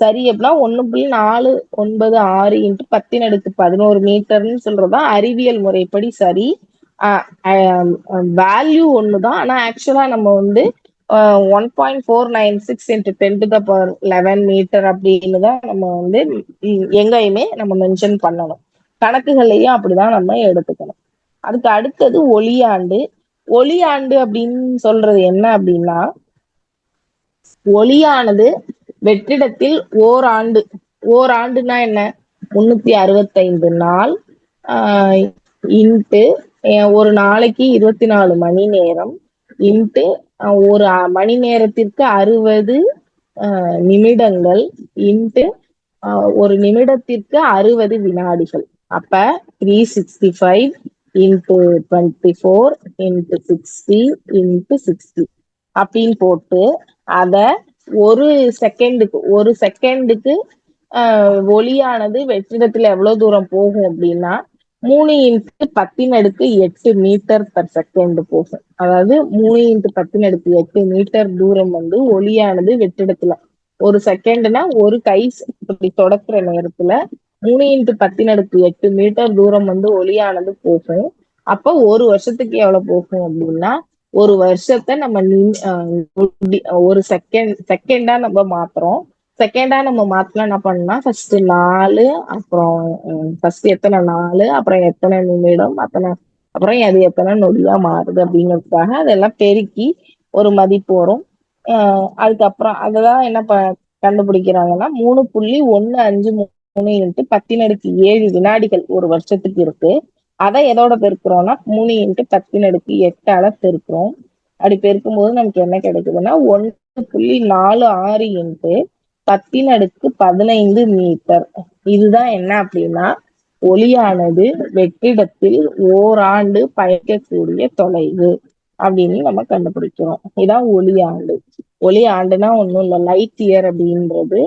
சரி அப்படின்னா 1.496 இன்ட்டு 10^11 மீட்டர்னு சொல்றதுதான் அறிவியல் முறைப்படி சரி. வேல்யூ ஒண்ணுதான், ஆனா ஆக்சுவலா நம்ம வந்து 1.496 இன்ட்டு 10^11 மீட்டர் அப்படின்னு தான் நம்ம வந்து எங்கேயுமே நம்ம மென்ஷன் பண்ணணும். கணக்குகள்லையும் அப்படிதான் நம்ம எடுத்துக்கணும். அதுக்கு அடுத்தது ஒளியாண்டு. ஒளியாண்டு அப்படின்னு சொல்றது என்ன அப்படின்னா ஒளியானது வெற்றிடத்தில் ஓராண்டு. ஓராண்டுனா என்ன 365 நாள் இன்ட்டு ஒரு நாளைக்கு 24 மணி நேரம் இன்ட்டு ஒரு மணி நேரத்திற்கு 60 நிமிடங்கள் இன்ட்டு ஒரு நிமிடத்திற்கு 60 வினாடிகள். அப்ப 365 இன்ட்டு 24 இன்ட்டு 60 இன்ட்டு 60 அப்படின்னு போட்டு அத ஒரு செகண்டுக்கு ஒளியானது வெற்றிடத்துல எவ்வளவு தூரம் போகும் அப்படின்னா 3 இன்ட்டு 10^8 மீட்டர் பர் செகண்ட் போகும். அதாவது 3 இன்ட்டு 10^8 மீட்டர் தூரம் வந்து ஒளியானது வெற்றிடத்துல ஒரு செகண்ட்னா ஒரு கை இப்படி தொடக்குற நேரத்துல 3 இன்ட்டு 10^8 மீட்டர் தூரம் வந்து ஒளியானது போகும். அப்ப ஒரு வருஷத்துக்கு எவ்வளவு போகும் அப்படின்னா ஒரு வருஷத்தை நம்ம ஒரு செகண்டா நம்ம மாத்துறோம். செகண்டா நம்ம மாத்தலாம் என்ன பண்ணா ஃபர்ஸ்ட் 4, அப்புறம் ஃபர்ஸ்ட் எத்தனை 4, அப்புறம் எத்தனை நிமிடம், அப்புறம் அது எத்தனை நொடியா மாறுது அப்படிங்கிறதுக்காக அதெல்லாம் பெருக்கி ஒரு மதிப்பு வரும். அதுக்கப்புறம் அததான் என்ன கண்டுபிடிக்கிறாங்கன்னா 3.153 இன்ட்டு 10^7 வினாடிகள் ஒரு வருஷத்துக்கு இருக்கு. அதை எதோட பெருக்கிறோம்னா 3 இன்ட்டு 10^8 பெருக்கிறோம். அப்படி பெருக்கும் போது நமக்கு என்ன கிடைக்குதுன்னா 1.46 இன்ட்டு 10^15 மீட்டர். இதுதான் என்ன அப்படின்னா ஒளியானது வெற்றிடத்தில் ஓராண்டு பயணிக்கக்கூடிய தொலைவு அப்படின்னு நம்ம கண்டுபிடிக்கிறோம். இதான் ஒளி ஆண்டு. ஒளி ஆண்டுனா ஒண்ணும் இல்லை, லைட் இயர் அப்படின்றது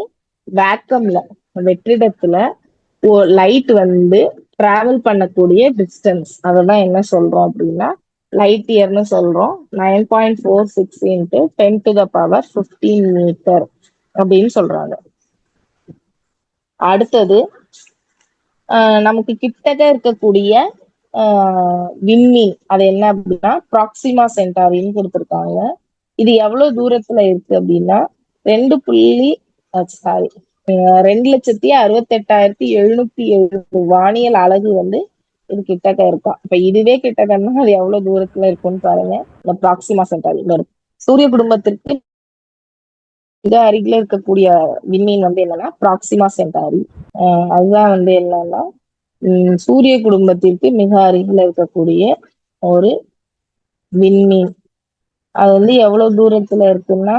வேக்கம்ல வெற்றிடத்துல லைட் வந்து டிராவல் பண்ணக்கூடிய டிஸ்டன்ஸ், அததான் என்ன சொல்றோம் அப்படின்னா லைட் இயர்னு சொல்றோம். 9.46 இன்ட்டு 10⁻15 மீட்டர் அப்படின்னு சொல்றாங்க. அடுத்தது நமக்கு கிட்டக்க இருக்கக்கூடிய விண்மீன் அது என்ன அப்படின்னா ப்ராக்சிமா சென்டாரின்னு கொடுத்துருக்காங்க. இது எவ்வளவு தூரத்துல இருக்கு அப்படின்னா 2,68,770 வானியல் அலகு வந்து இது கிட்டக்க இருக்கா. இப்ப இதுவே கிட்டக்கன்னா அது எவ்வளவு தூரத்துல இருக்குன்னு பாருங்க. இந்த ப்ராக்சிமா சென்டாரி சூரிய குடும்பத்திற்கு மிக அருகில இருக்கக்கூடிய விண்மீன் வந்து என்னன்னா ப்ராக்சிமா சென்டாரி. அதுதான் வந்து என்னன்னா சூரிய குடும்பத்திற்கு மிக அருகில இருக்கக்கூடிய ஒரு விண்மீன். அது வந்து எவ்வளவு தூரத்துல இருக்குன்னா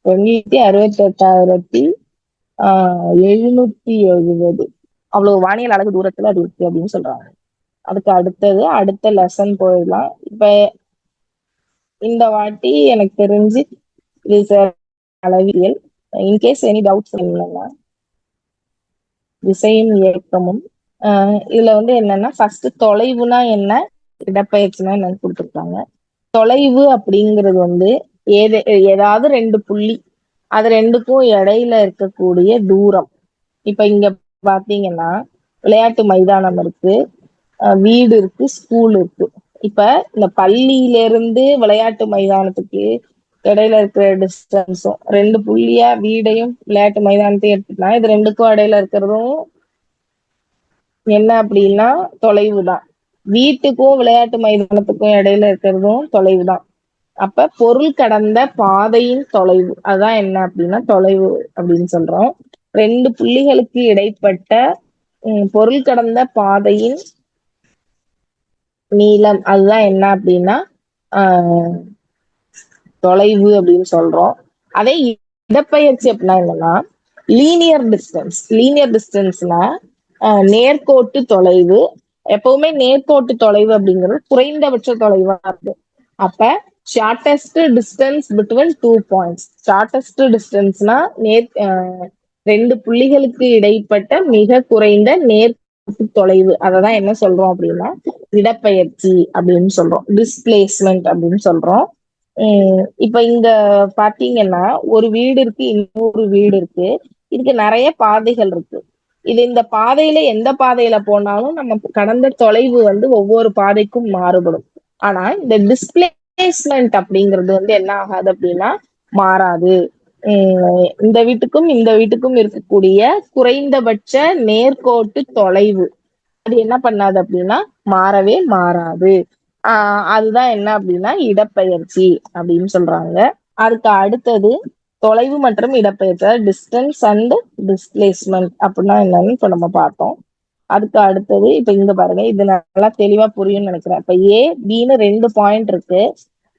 2,68,770 அவ்வளவு வானியல் அலகு தூரத்துல அது இருக்கு அப்படின்னு சொல்றாங்க. அதுக்கு அடுத்த லெசன் போயிடலாம். இப்ப இந்த வாட்டி எனக்கு தெரிஞ்சு இது அளவியல். இன்கேஸ் எனி டவுட்ஸ் இல்லைன்னா திசையும் இயக்கமும் இதுல வந்து என்னன்னா ஃபர்ஸ்ட் தொலைவுனா என்ன, இடப்பெயர்ச்சினா என்னன்னு கொடுத்துருக்காங்க. தொலைவு அப்படிங்கிறது வந்து ஏதாவது 2 புள்ளி, அது ரெண்டுக்கும் இடையில இருக்கக்கூடிய தூரம். இப்ப இங்க பாத்தீங்கன்னா விளையாட்டு மைதானம் இருக்கு, வீடு இருக்கு, ஸ்கூல் இருக்கு. இப்ப இந்த பள்ளியில இருந்து விளையாட்டு மைதானத்துக்கு இடையில இருக்கிற டிஸ்டன்ஸும் 2 புள்ளியா வீடையும் விளையாட்டு மைதானத்தையும் எடுத்துக்கிட்டா இது ரெண்டுக்கும் இடையில இருக்கிறதும் என்ன அப்படின்னா தொலைவு தான். வீட்டுக்கும் விளையாட்டு மைதானத்துக்கும் இடையில இருக்கிறதும் தொலைவு தான். அப்ப பொருள் கடந்த பாதையின் தொலைவு அதான் என்ன அப்படின்னா தொலைவு அப்படின்னு சொல்றோம். 2 புள்ளிகளுக்கு இடைப்பட்ட பொருள் கடந்த பாதையின் நீளம் அதுதான் என்ன அப்படின்னா தொலைவு அப்படின்னு சொல்றோம். அதே இடப்பெயர்ச்சி அப்படின்னா என்னன்னா லீனியர் டிஸ்டன்ஸ்ல நேர்கோட்டு தொலைவு. எப்பவுமே நேர்கோட்டு தொலைவு அப்படிங்கிறது குறைந்தபட்ச தொலைவா இருக்கு. அப்ப shortest distance between 2 points. Shortest டிஸ்டன்ஸ்னா 2 புள்ளிகளுக்கு இடைப்பட்ட மிக குறைந்த நேர்கோட்டு தொலைவு. அததான் என்ன சொல்றோம் அப்படின்னா இடப்பெயர்ச்சி அப்படின்னு சொல்றோம், டிஸ்பிளேஸ்மெண்ட் அப்படின்னு சொல்றோம். இப்ப இங்க பாத்தீங்கன்னா ஒரு வீடு இருக்கு, இன்னொரு வீடு இருக்கு, இதுக்கு நிறைய பாதைகள் இருக்கு. இந்த பாதையில எந்த பாதையில போனாலும் நம்ம கடந்த தொலைவு வந்து ஒவ்வொரு பாதைக்கும் மாறுபடும். ஆனா இந்த டிஸ்பிளேஸ்மெண்ட் அப்படிங்கிறது வந்து என்ன ஆகாது அப்படின்னா மாறாது. இந்த வீட்டுக்கும் இந்த வீட்டுக்கும் இருக்கக்கூடிய குறைந்தபட்ச நேர்கோட்டு தொலைவு அது என்ன பண்ணாது அப்படின்னா மாறவே மாறாது. அதுதான் என்ன அப்படின்னா இடப்பெயர்ச்சி அப்படின்னு சொல்றாங்க. அதுக்கு அடுத்தது தொலைவு மற்றும் இடப்பெயர்ச்சி, டிஸ்டன்ஸ் அண்ட் டிஸ்பிளேஸ்மெண்ட் அப்படின்னா என்னன்னு இப்ப நம்ம பார்த்தோம். அதுக்கு அடுத்தது இப்ப இங்க பாருங்க, இது நல்லா தெளிவா புரியும்னு நினைக்கிறேன். இப்ப A-Bன்னு 2 பாயிண்ட் இருக்கு.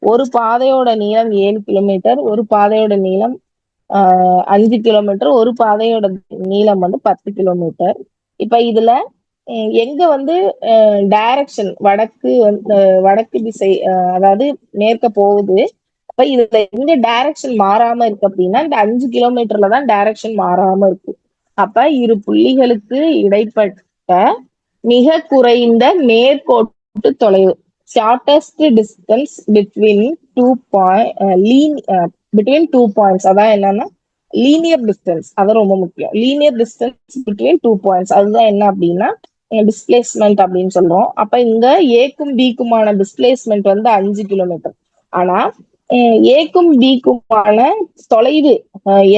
ஒரு பாதையோட நீளம் 7 கிலோமீட்டர், ஒரு பாதையோட நீளம் 5 கிலோமீட்டர், ஒரு பாதையோட நீளம் வந்து 10 கிலோமீட்டர். இப்ப இதுல எங்க வந்து டைரக்ஷன் வடக்கு திசை, அதாவது மேற்க போகுது. அப்ப இதுல எங்க டைரக்ஷன் மாறாம இருக்கு அப்படின்னா இந்த 5 கிலோமீட்டர்ல தான் டைரக்ஷன் மாறாம இருக்கு. அப்ப இரு புள்ளிகளுக்கு இடைப்பட்ட மிக குறைந்த நேர்கோட்டு தொலைவு, ஷார்டஸ்ட் டிஸ்டன்ஸ் பிட்வீன் 2 பாயிண்ட்ஸ். அதான் என்னன்னா லீனியர் டிஸ்டன்ஸ், அது ரொம்ப முக்கியம். லீனியர் டிஸ்டன்ஸ் பிட்வீன் 2 பாயிண்ட்ஸ் அதுதான் என்ன அப்படின்னா டிஸ்பிளேஸ்மெண்ட் அப்படின்னு சொல்றோம். அப்ப இங்க ஏக்கும் பிக்குமான டிஸ்பிளேஸ்மெண்ட் வந்து 5 கிலோமீட்டர். ஆனா ஏக்கும் பிக்குமான தொலைவு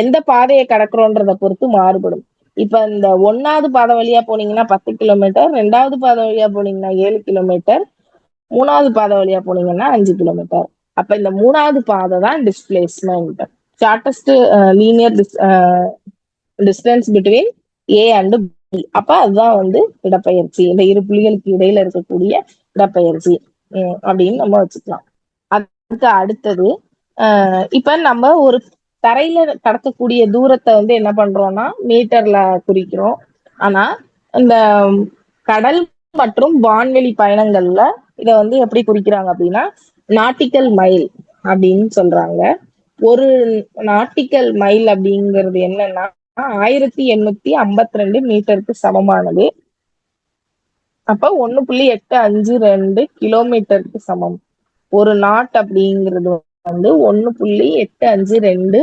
எந்த பாதையை கடக்கிறோன்றத பொறுத்து மாறுபடும். இப்ப இந்த 1வது பாதை வழியா போனீங்கன்னா 10 கிலோமீட்டர், 2வது பாதை வழியா போனீங்கன்னா 7 கிலோமீட்டர், 3வது பாதை வழியா போனீங்கன்னா 5 கிலோமீட்டர். அப்ப இந்த 3வது பாதை தான் displacement, shortest linear distance between A and B. அப்ப அதுதான் வந்து இடப்பெயர்ச்சி, இந்த இரு புள்ளிகளுக்கு இடையில இருக்கக்கூடிய இடப்பெயர்ச்சி அப்படின்னு நம்ம வச்சுக்கலாம். அதுக்கு அடுத்தது இப்ப நம்ம ஒரு தரையில கடக்கக்கூடிய தூரத்தை வந்து என்ன பண்றோம்னா மீட்டர்ல குறிக்கிறோம். ஆனா இந்த கடல் மற்றும் வான்வெளி பயணங்கள்ல இத வந்து எப்படி குறிக்கிறாங்க அப்படின்னா நாட்டிக்கல் மைல் அப்படின்னு சொல்றாங்க. ஒரு நாட்டிக்கல் மைல் அப்படிங்கிறது என்னன்னா 1852 மீட்டருக்கு சமமானது. அப்ப 1.852 கிலோமீட்டருக்கு சமம். ஒரு நாட் அப்படிங்கிறது வந்து 1.852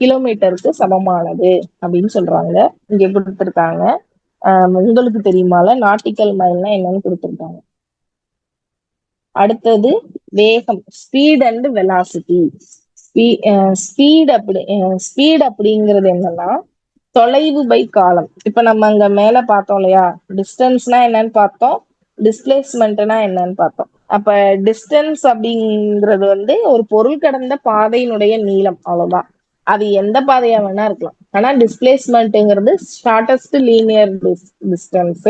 கிலோமீட்டருக்கு சமமானது அப்படின்னு சொல்றாங்க. இங்க கொடுத்திருக்காங்க. உங்களுக்கு தெரியுமால நாட்டிக்கல் மைல்னா என்னன்னு கொடுத்திருக்காங்க. அடுத்தது வேகம், ஸ்பீட் அண்ட் வெலாசிட்டி. ஸ்பீட் அப்படிங்கிறது என்னன்னா தொலைவு பை காலம். இப்ப நம்ம அங்க மேல பார்த்தோம் இல்லையா, டிஸ்டன்ஸ்னா என்னன்னு பார்த்தோம், டிஸ்பிளேஸ்மெண்ட்னா என்னன்னு பார்த்தோம். அப்ப டிஸ்டன்ஸ் அப்படிங்கிறது வந்து ஒரு பொருள் கடந்த பாதையினுடைய நீளம், அவ்வளவுதான். அது எந்த பாதையா வேணா இருக்கலாம். ஆனா டிஸ்பிளேஸ்மெண்ட்ங்கிறது ஷார்டஸ்ட் லீனியர் டிஸ்டன்ஸ்.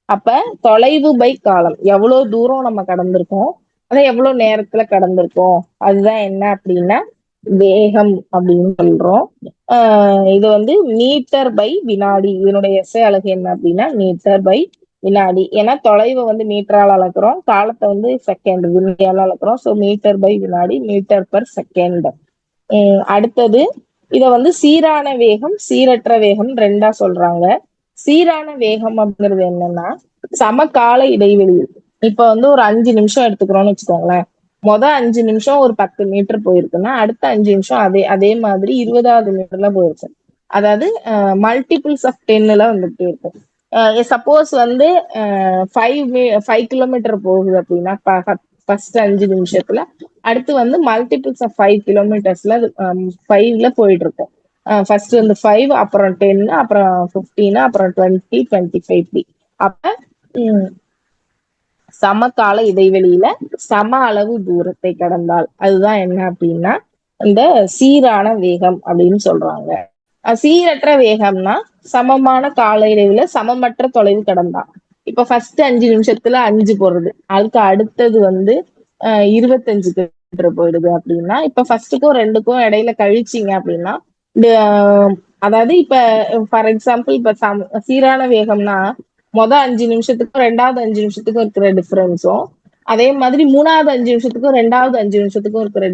அப்ப தொலைவு பை காலம், எவ்வளவு தூரம் நம்ம கடந்திருக்கோம், அதை எவ்வளவு நேரத்துல கடந்திருக்கோம், அதுதான் என்ன அப்படின்னா வேகம் அப்படின்னு சொல்றோம். இது வந்து மீட்டர் பை வினாடி. இதனுடைய எஸ்ஐ அலகு என்ன அப்படின்னா மீட்டர் பை வினாடி. ஏன்னா தொலைவை வந்து மீட்டரால் அளக்குறோம், காலத்தை வந்து செகண்ட் வினாடியால அளக்குறோம். ஸோ மீட்டர் பை வினாடி, மீட்டர் பர் செகண்ட். அடுத்தது இத வந்து சீரான வேகம், சீரற்ற வேகம் ரெண்டா சொல்றாங்க. சீரான வேகம் அப்படிங்கிறது என்னன்னா சமகால இடைவெளியில். இப்ப வந்து ஒரு 5 நிமிஷம் எடுத்துக்கிறோம்னு வச்சுக்கோங்களேன். 5 நிமிஷம் ஒரு 10 மீட்டர் போயிருக்குன்னா அடுத்த 5 நிமிஷம் அதே அதே மாதிரி 20வது மீட்டர்ல போயிருக்கு. அதாவது மல்டிபிள்ஸ் ஆஃப் 10ல வந்துட்டே இருக்கும். சப்போஸ் வந்து 5 கிலோமீட்டர் போகுது அப்படின்னா ஃபர்ஸ்ட் 5 நிமிஷத்துல அடுத்து வந்து மல்டிபிள்ஸ் ஆஃப் 5 கிலோமீட்டர்ஸ்ல 5ல போயிட்டு இருக்கும். ஃபர்ஸ்ட் வந்து 5, அப்புறம் 10, அப்புறம் 15, அப்புறம் 20, 25 இப்படி. அப்ப சமகால இடைவெளியில சம அளவு தூரத்தை கடந்தால் அதுதான் என்ன அப்படின்னா இந்த சீரான வேகம் அப்படின்னு சொல்றாங்க. சீரற்ற வேகம்னா சமமான கால இடைவெளியில சமமற்ற தொலைவு கடந்தா. இப்ப ஃபர்ஸ்ட் 5 நிமிஷத்துல 5 போடுறது, அதுக்கு அடுத்தது வந்து 25 கிலோமீட்டர் போயிடுது அப்படின்னா இப்ப ஃபர்ஸ்டுக்கும் 2க்கும் இடையில கழிச்சிங்க அப்படின்னா அதாவது இப்ப ஃபார் எக்ஸாம்பிள் இப்ப சீரான வேகம்னா 5 நிமிஷத்துக்கும் 2வது 5 நிமிஷத்துக்கும் இருக்கிற டிஃபரன்ஸும் அதே மாதிரி 3வது 5 நிமிஷத்துக்கும் 2வது 5 நிமிஷத்துக்கும் இருக்கிற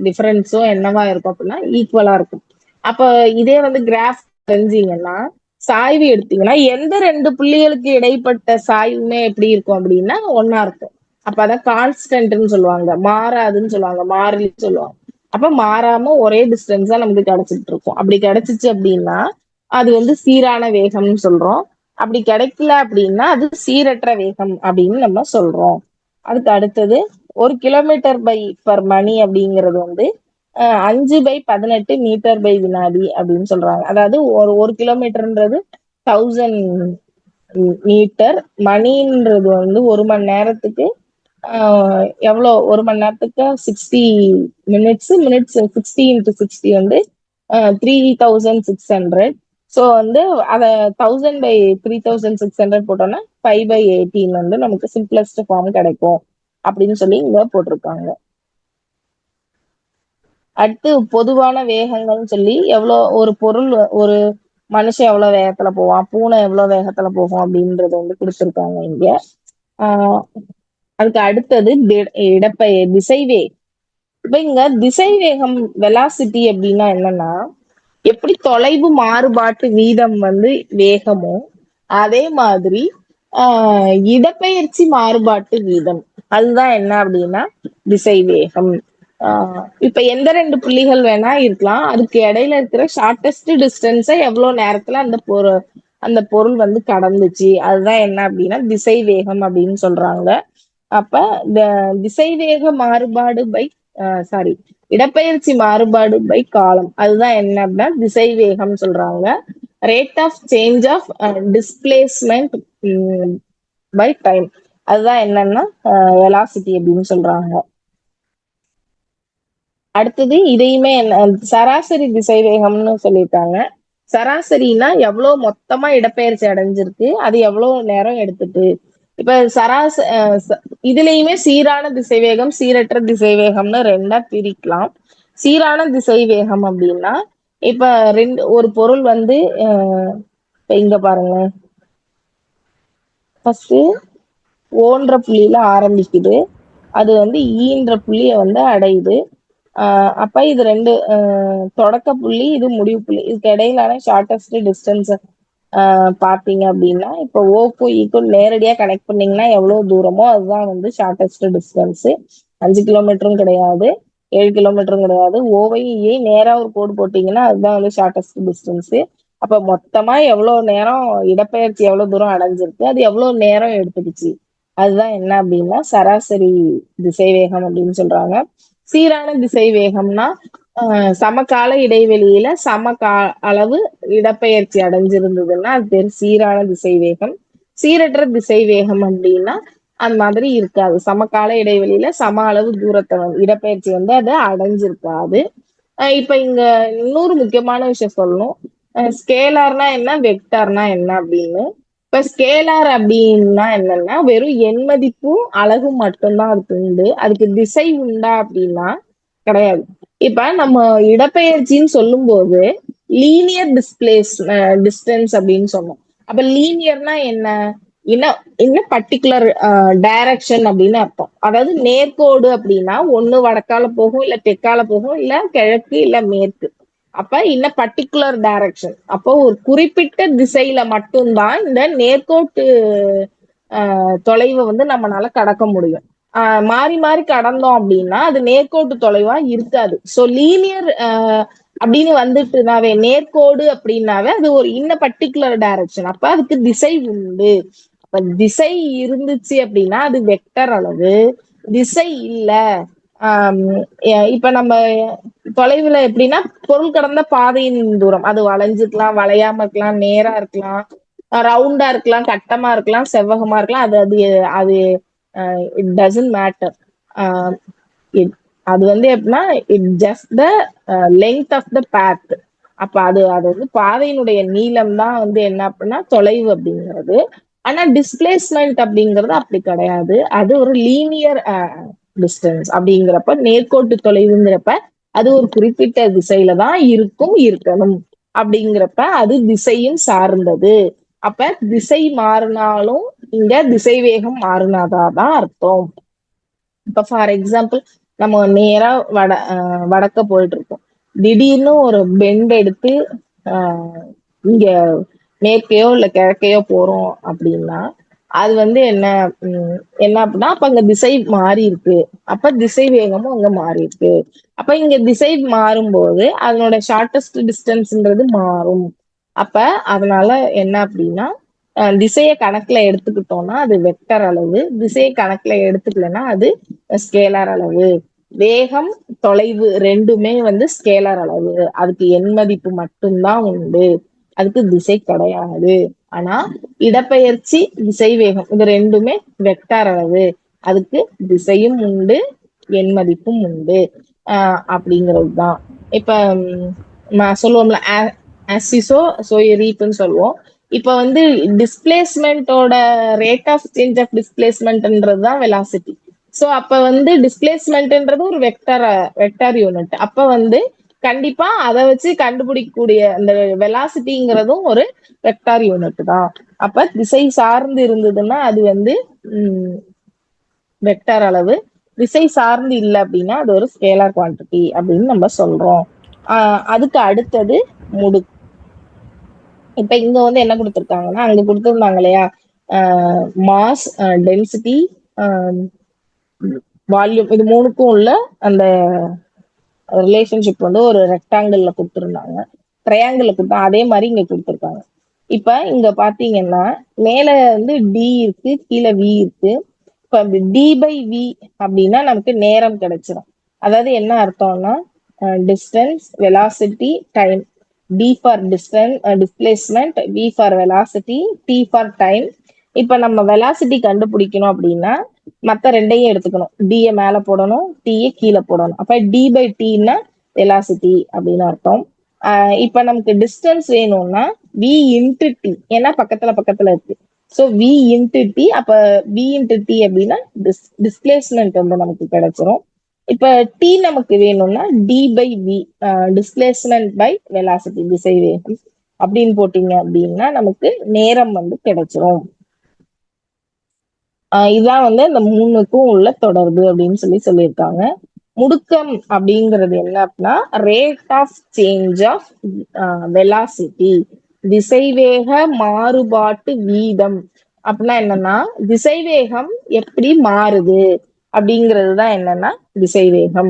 டிஃபரன்ஸும் என்னவா இருக்கும் அப்படின்னா ஈக்குவலா இருக்கும். அப்ப இதே வந்து கிராஃப் தெரிஞ்சீங்கன்னா சாய்வு எடுத்தீங்கன்னா எந்த 2 புள்ளிகளுக்கு இடைப்பட்ட சாய்வுமே எப்படி இருக்கும் அப்படின்னா ஒன்னா இருக்கும். அப்ப அதான் கான்ஸ்டன்ட்னு சொல்லுவாங்க, மாறாதுன்னு சொல்லுவாங்க, மாறிலின்னு சொல்லுவாங்க. அப்ப மாறாம ஒரே டிஸ்டன்ஸ் தான் நமக்கு கிடைச்சிட்டு இருக்கும். அப்படி கிடைச்சிச்சு அப்படின்னா அது வந்து சீரான வேகம்னு சொல்றோம். அப்படி கிடைக்கல அப்படின்னா அது சீரற்ற வேகம் அப்படின்னு நம்ம சொல்றோம். அதுக்கு அடுத்தது 1 கிலோமீட்டர் பை பர் மணி அப்படிங்கிறது வந்து 5/18 மீட்டர் பை வினாடி அப்படின்னு சொல்றாங்க. அதாவது ஒரு கிலோமீட்டர்ன்றது 1000 மீட்டர், மணின்றது வந்து ஒரு மணி நேரத்துக்கு எவ்வளோ, ஒரு மணி நேரத்துக்கு 60 மினிட்ஸ் 60 × 60 வந்து 3600. ஸோ வந்து அதை 1000/3600 போட்டோம்னா 5/18 வந்து நமக்கு சிம்பிளஸ்ட் ஃபார்ம் கிடைக்கும் அப்படின்னு சொல்லி இங்க போட்டிருக்காங்க. அடுத்து பொதுவான வேகங்கள்னு சொல்லி எவ்வளோ ஒரு பொருள், ஒரு மனுஷன் எவ்வளவு வேகத்துல போவான், பூனை எவ்வளவு வேகத்துல போகும் அப்படின்றத வந்து கொடுத்துருக்காங்க இங்க. அதுக்கு அடுத்தது திசைவே. இப்ப இங்க திசைவேகம் வெலாசிட்டி அப்படின்னா என்னன்னா எப்படி தொலைவு மாறுபாட்டு வீதம் வந்து வேகமோ அதே மாதிரி இடப்பெயர்ச்சி மாறுபாட்டு வீதம் அதுதான் என்ன அப்படின்னா திசைவேகம். இப்ப எந்த 2 புள்ளிகள் வேணா இருக்கலாம், அதுக்கு இடையில இருக்கிற ஷார்டஸ்ட் டிஸ்டன்ஸை எவ்வளவு நேரத்துல அந்த பொருள் வந்து கடந்துச்சு அதுதான் என்ன அப்படின்னா திசைவேகம் அப்படின்னு சொல்றாங்க. அப்ப இந்த திசைவேக மாறுபாடு இடப்பெயர்ச்சி மாறுபாடு பை காலம் அதுதான் என்ன அப்படின்னா திசைவேகம் சொல்றாங்க. Rate of change of displacement by time அதுதான் என்னன்னா வெலாசிட்டி அப்படின்னு சொல்றாங்க. அடுத்தது இதையுமே சராசரி திசைவேகம்னு சொல்லியிருக்காங்க. சராசரினா எவ்வளவு மொத்தமா இடப்பெயர்ச்சி அடைஞ்சிருக்கு, அது எவ்வளவு நேரம் எடுத்துட்டு. இப்ப இதுலயுமே சீரான திசைவேகம், சீரற்ற திசைவேகம்னு ரெண்டா பிரிக்கலாம். சீரான திசைவேகம் அப்படின்னா இப்ப ஒரு பொருள் வந்து இப்ப இங்க பாருங்க, ஃபர்ஸ்ட் ஓன்ற புள்ளியில ஆரம்பிக்குது, அது வந்து ஈன்ற புள்ளிய வந்து அடையுது. அப்ப இது ரெண்டு தொடக்க புள்ளி, இது முடிவு புள்ளி. இதுக்கு இடையிலான ஷார்ட்டஸ்ட் டிஸ்டன்ஸ் பாத்தீங்க அப்படின்னா, இப்போ ஓக்கும் ஈக்கும் நேரடியா கனெக்ட் பண்ணீங்கன்னா எவ்வளவு தூரமோ அதுதான் வந்து ஷார்ட்டஸ்ட் டிஸ்டன்ஸ். 5 கிலோமீட்டரும் கிடையாது, 7 கிலோமீட்டரும் கிடையாது. ஓவையும் ஏ நேரா ஒரு கோடு போட்டீங்கன்னா அதுதான் வந்து ஷார்ட்டஸ்ட் டிஸ்டன்ஸ். அப்ப மொத்தமா எவ்வளவு நேரம் இடப்பெயர்ச்சி எவ்வளவு தூரம் அடைஞ்சிருக்கு, அது எவ்வளவு நேரம் எடுத்துக்கிச்சு, அதுதான் என்ன அப்படின்னா சராசரி திசைவேகம் அப்படின்னு சொல்றாங்க. சீரான திசைவேகம்னா சமகால இடைவெளியில அளவு இடப்பெயர்ச்சி அடைஞ்சிருந்ததுன்னா அது பேர் சீரான திசைவேகம். சீரற்ற திசைவேகம் அப்படின்னா அந்த மாதிரி இருக்காது. சமகால இடைவெளியில சம அளவு தூரத்தை இடப்பெயர்ச்சி வந்து அது அடைஞ்சிருக்காது. இப்ப இங்க இன்னொரு முக்கியமான விஷயம் சொல்லணும். ஸ்கேலார்னா என்ன, வெக்டார்னா என்ன அப்படின்னு. இப்ப ஸ்கேலார் அப்படின்னா என்னன்னா வெறும் எண் மதிப்பும் அலகு மட்டும்தான் அதுக்கு உண்டு. அதுக்கு திசை உண்டா அப்படின்னா கிடையாது. இப்ப நம்ம இடப்பெயர்ச்சின்னு சொல்லும் போது லீனியர் டிஸ்டன்ஸ் அப்படின்னு சொன்னோம். அப்ப லீனியர்னா என்ன, இன்னும் பர்டிகுலர் டைரக்ஷன் அப்படின்னு அர்த்தம். அதாவது நேர்கோடு அப்படின்னா ஒண்ணு வடக்கால போகும், இல்ல தெற்கால போகும், இல்ல கிழக்கு, இல்ல மேற்கு. அப்ப இன்னும் பர்டிகுலர் டைரக்ஷன். அப்போ ஒரு குறிப்பிட்ட திசையில மட்டும்தான் இந்த நேர்கோட்டு தொலைவை வந்து நம்மளால கடக்க முடியும். மாறி மாறி கடந்தோம் அப்படின்னா அது நேர்கோட்டு தொலைவா இருக்காது. சோ லீனியர் அப்படின்னு வந்துட்டுனாவே, நேர்கோடு அப்படின்னாவே அது ஒரு இன்ன பர்டிகுலர் டைரக்ஷன். அப்ப அதுக்கு திசை உண்டு. அப்ப திசை இருந்துச்சு அப்படின்னா அது வெக்டர் அளவு. திசை இல்ல, இப்ப நம்ம தொலைவுல எப்படின்னா பொருள் கடந்த பாதையின் தூரம், அது வளைஞ்சுக்கலாம், வளையாம இருக்கலாம், நேரா இருக்கலாம், ரவுண்டா இருக்கலாம், கட்டமா இருக்கலாம், செவ்வகமா இருக்கலாம். அது அது அது இட் டசன்ட் மேட்டர். அது வந்து எப்படின்னா it just the length of the path. அப்ப அது அது வந்து பாதையினுடைய நீளம் தான் வந்து என்ன அப்படின்னா தொலைவு அப்படிங்கிறது. ஆனா டிஸ்பிளேஸ்மெண்ட் அப்படிங்கிறது அப்படி கிடையாது. அது ஒரு லீனியர் டிஸ்டன்ஸ் அப்படிங்கிறப்ப, நேர்கோட்டு தொலைவுங்கிறப்ப அது ஒரு குறிப்பிட்ட திசையில தான் இருக்கணும் அப்படிங்கிறப்ப அது திசையும் சார்ந்தது. அப்ப திசை மாறினாலும் இங்க திசை வேகம் மாறினாதான் அர்த்தம். இப்ப ஃபார் எக்ஸாம்பிள் நம்ம நேரா வடக்க போயிட்டு இருக்கோம், திடீர்னு ஒரு பெண்ட் எடுத்து இங்க மேற்கையோ இல்ல கிழக்கையோ போறோம் அப்படின்னா அது வந்து என்ன என்ன அப்படின்னா அப்ப அங்க திசை மாறி இருக்கு. அப்ப திசை வேகமும் அங்க மாறி இருக்கு. அப்ப இங்க திசை மாறும்போது அதனோட ஷார்ட்டஸ்ட் டிஸ்டன்ஸ்ன்றது மாறும். அப்ப அதனால என்ன அப்படின்னா திசையை கணக்குல எடுத்துக்கிட்டோம்னா அது வெக்டர் அளவு, திசையை கணக்குல எடுத்துக்கலன்னா அது ஸ்கேலார் அளவு. வேகம், தொலைவு ரெண்டுமே வந்து ஸ்கேலார் அளவு. அதுக்கு எண் மதிப்பு மட்டும்தான் உண்டு, அதுக்கு திசை கிடையாது. ஆனா இடப்பெயர்ச்சி, திசை வேகம் இது ரெண்டுமே வெக்டார் அளவு, அதுக்கு திசையும் உண்டு, எண் மதிப்பும் உண்டு. அப்படிங்கிறது தான். இப்ப நான் சொல்லுவோம்ல ஆசிசோ சோ ரீப்னு சொல்லுவோம். இப்ப வந்து டிஸ்பிளேஸ்மெண்டோட ரேட் ஆஃப் சேஞ்ச் ஆஃப் டிஸ்பிளேஸ்மெண்ட்ன்றது தான் வெலாசிட்டி. சோ அப்ப வந்து டிஸ்பிளேஸ்மெண்ட்ன்றது ஒரு வெக்டார் யூனிட். அப்ப வந்து கண்டிப்பா அதை வச்சு கண்டுபிடிக்கக்கூடிய அந்த வெலாசிட்டிங்கிறதும் ஒரு வெக்டார் யூனிட் தான். அப்ப திசை சார்ந்து இருந்ததுன்னா அது வந்து வெக்டார் அளவு. திசை சார்ந்து இல்லை அப்படின்னா அது ஒரு ஸ்கேலார் குவான்டிட்டி அப்படின்னு நம்ம சொல்றோம். அதுக்கு அடுத்தது முடுக்கு. இப்ப இங்க வந்து என்ன கொடுத்திருக்காங்கன்னா அங்க கொடுத்திருந்தாங்க இல்லையா, மாஸ், டென்சிட்டி, வால்யூம், இது மூணுக்கும் உள்ள அந்த ரிலேஷன்ஷிப் வந்து ஒரு ரெக்டாங்கிள் கொடுத்திருந்தாங்க, ட்ரையாங்கிள் கொடுத்தா அதே மாதிரி இங்க கொடுத்திருக்காங்க. இப்ப இங்க பாத்தீங்கன்னா மேல வந்து டி இருக்கு, கீழே வி இருக்கு. இப்ப டி பை வி அப்படின்னா நமக்கு நேரம் கிடைச்சிடும். அதாவது என்ன அர்த்தம்னா distance, velocity, time. D for distance displacement, V for velocity, T for time. இப்ப நம்ம வெலாசிட்டி கண்டுபிடிக்கணும் அப்படின்னா மத்த ரெண்டையும் எடுத்துக்கணும். டிய மேல போடணும், டீய கீழே போடணும். அப்ப டி பை டீன்னா வெலாசிட்டி அப்படின்னு அர்த்தம். இப்ப நமக்கு டிஸ்டன்ஸ் வேணும்னா வி இன்டு டி, ஏன்னா பக்கத்துல பக்கத்துல இருக்கு. So V into T. அப்ப வி இன்டு டி அப்படின்னா டிஸ்பிளேஸ்மெண்ட் வந்து நமக்கு கிடைச்சிரும். இப்ப டி நமக்கு வேணும்னா D by V, displacement by velocity, திசை வேகம் அப்படின்னு போட்டீங்க அப்படின்னா நமக்கு நேரம் வந்து கிடைச்சிரும். இதான் வந்து இந்த மூணுக்கும் உள்ள தொடர்பு அப்படின்னு சொல்லியிருக்காங்க. முடுக்கம் அப்படிங்கிறது என்ன அப்படின்னா rate of change of velocity, திசைவேக மாறுபாட்டு வீதம். அப்படின்னா என்னன்னா திசைவேகம் எப்படி மாறுது அப்படிங்கிறது தான் என்னன்னா திசைவேகம்,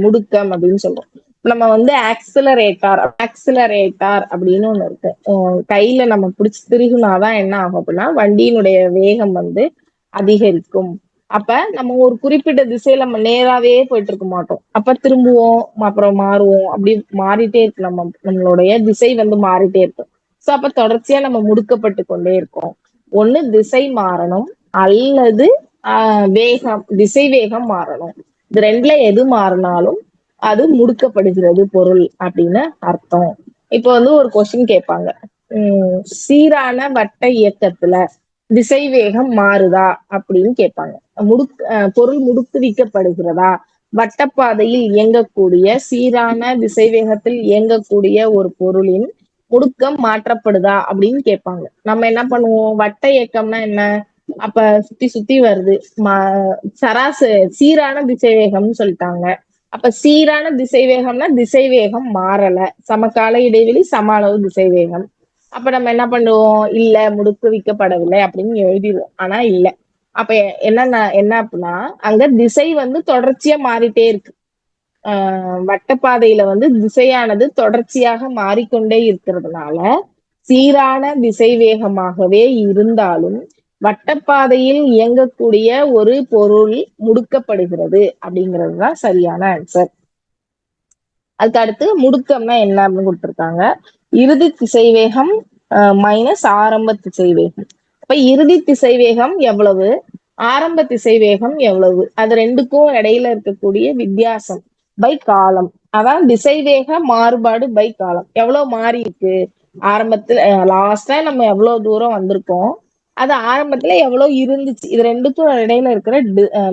முடுக்கம் அப்படின்னு சொல்றோம். நம்ம வந்து ஆக்சிலரேட்டார் அப்படின்னு ஒண்ணு இருக்கு. கையில நம்ம பிடிச்சி திருகுனாதான் என்ன ஆகும் அப்படின்னா வண்டியினுடைய வேகம் வந்து அதிகரிக்கும். அப்ப நம்ம ஒரு குறிப்பிட்ட திசையில நம்ம நேராவே போயிட்டு இருக்க மாட்டோம். அப்ப திரும்புவோம், அப்புறம் மாறுவோம், அப்படி மாறிட்டே இருக்கு. நம்மளுடைய திசை வந்து மாறிட்டே இருக்கும். சோ அப்ப தொடர்ச்சியா நம்ம முடுக்கப்பட்டு கொண்டே இருக்கோம். ஒண்ணு திசை மாறணும் அல்லது திசை வேகம் மாறணும். இது ரெண்டுல எது மாறினாலும் அது முடுக்கப்படுகிறது பொருள் அப்படின்னு அர்த்தம். இப்ப வந்து ஒரு கொஸ்டின் கேட்பாங்க, சீரான வட்ட இயக்கத்துல திசை வேகம் மாறுதா அப்படின்னு கேட்பாங்க. பொருள் முடுக்குவிக்கப்படுகிறதா, வட்டப்பாதையில் இயங்கக்கூடிய சீரான திசை வேகத்தில் இயங்கக்கூடிய ஒரு பொருளின் முடுக்கம் மாற்றப்படுதா அப்படின்னு கேட்பாங்க. நம்ம என்ன பண்ணுவோம், வட்ட இயக்கம்னா என்ன, அப்ப சுத்தி சுத்தி வருது, சீரான திசை வேகம்னு சொல்லிட்டாங்க. அப்ப சீரான திசை வேகம்னா திசை வேகம் மாறல, சமகால இடைவெளி சம அளவு திசை வேகம். அப்ப நம்ம என்ன பண்ணுவோம், இல்ல முடுக்குவிக்கப்படவில்லை அப்படின்னு எழுதிடுவோம். ஆனா இல்ல. அப்ப என்ன அப்படின்னா அங்க திசை வந்து தொடர்ச்சியா மாறிட்டே இருக்கு. வட்டப்பாதையில வந்து திசையானது தொடர்ச்சியாக மாறிக்கொண்டே இருக்கிறதுனால சீரான திசை வேகமாகவே இருந்தாலும் வட்டப்பாதையில் இயங்கக்கூடிய ஒரு பொருள் முடுக்கப்படுகிறது அப்படிங்கிறது தான் சரியான ஆன்சர். அதுக்கு அடுத்து முடுக்கம்னா என்ன அப்படின்னு கொடுத்திருக்காங்க. இறுதி திசைவேகம் மைனஸ் ஆரம்ப திசைவேகம். அப்ப இறுதி திசைவேகம் எவ்வளவு, ஆரம்ப திசைவேகம் எவ்வளவு, அது ரெண்டுக்கும் இடையில இருக்கக்கூடிய வித்தியாசம் பை காலம். அதான் திசைவேக மாறுபாடு பை காலம். எவ்வளவு மாறி இருக்கு, ஆரம்பத்துல லாஸ்டா நம்ம எவ்வளவு தூரம் வந்திருக்கோம், அது ஆரம்பத்துல எவ்வளவு இருந்துச்சு, இது ரெண்டுக்கும் இடையில இருக்கிற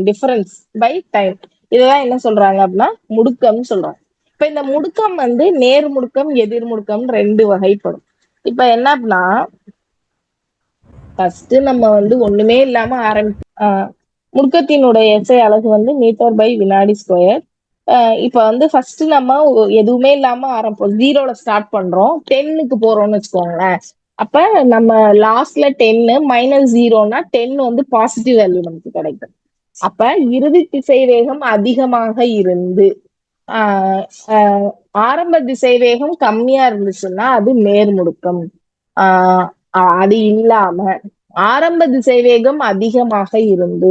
டிஃபரன்ஸ் பை டைம். இததான் என்ன சொல்றாங்க அப்படின்னா முடுக்கம்னு சொல்றாங்க. இப்ப இந்த முடுக்கம் வந்து நேர் முடுக்கம் எதிர் முடுக்கம் ரெண்டு வகைப்படும். இப்ப என்ன அப்படின்னா ஃபர்ஸ்ட் நம்ம வந்து ஒண்ணுமே இல்லாம முடுக்கத்தினுடைய எஸ்ஐ அலகு வந்து மீட்டர் பை வினாடி ஸ்கொயர். இப்ப வந்து ஃபர்ஸ்ட் நம்ம எதுவுமே இல்லாம ஆரம்பிப்போம், ஜீரோல ஸ்டார்ட் பண்றோம், 10க்கு போறோம்னு வச்சுக்கோங்களேன். அப்ப நம்ம லாஸ்ட்ல 10 மைனஸ் 0னா 10 வந்து பாசிட்டிவ் வேல்யூ நமக்கு கிடைக்கும். அப்ப இறுதி திசை வேகம் அதிகமாக இருந்து ஆரம்ப திசை வேகம் கம்மியா இருந்துச்சுன்னா அது நேர்முடுக்கம். அது இல்லாம ஆரம்ப திசை வேகம் அதிகமாக இருந்து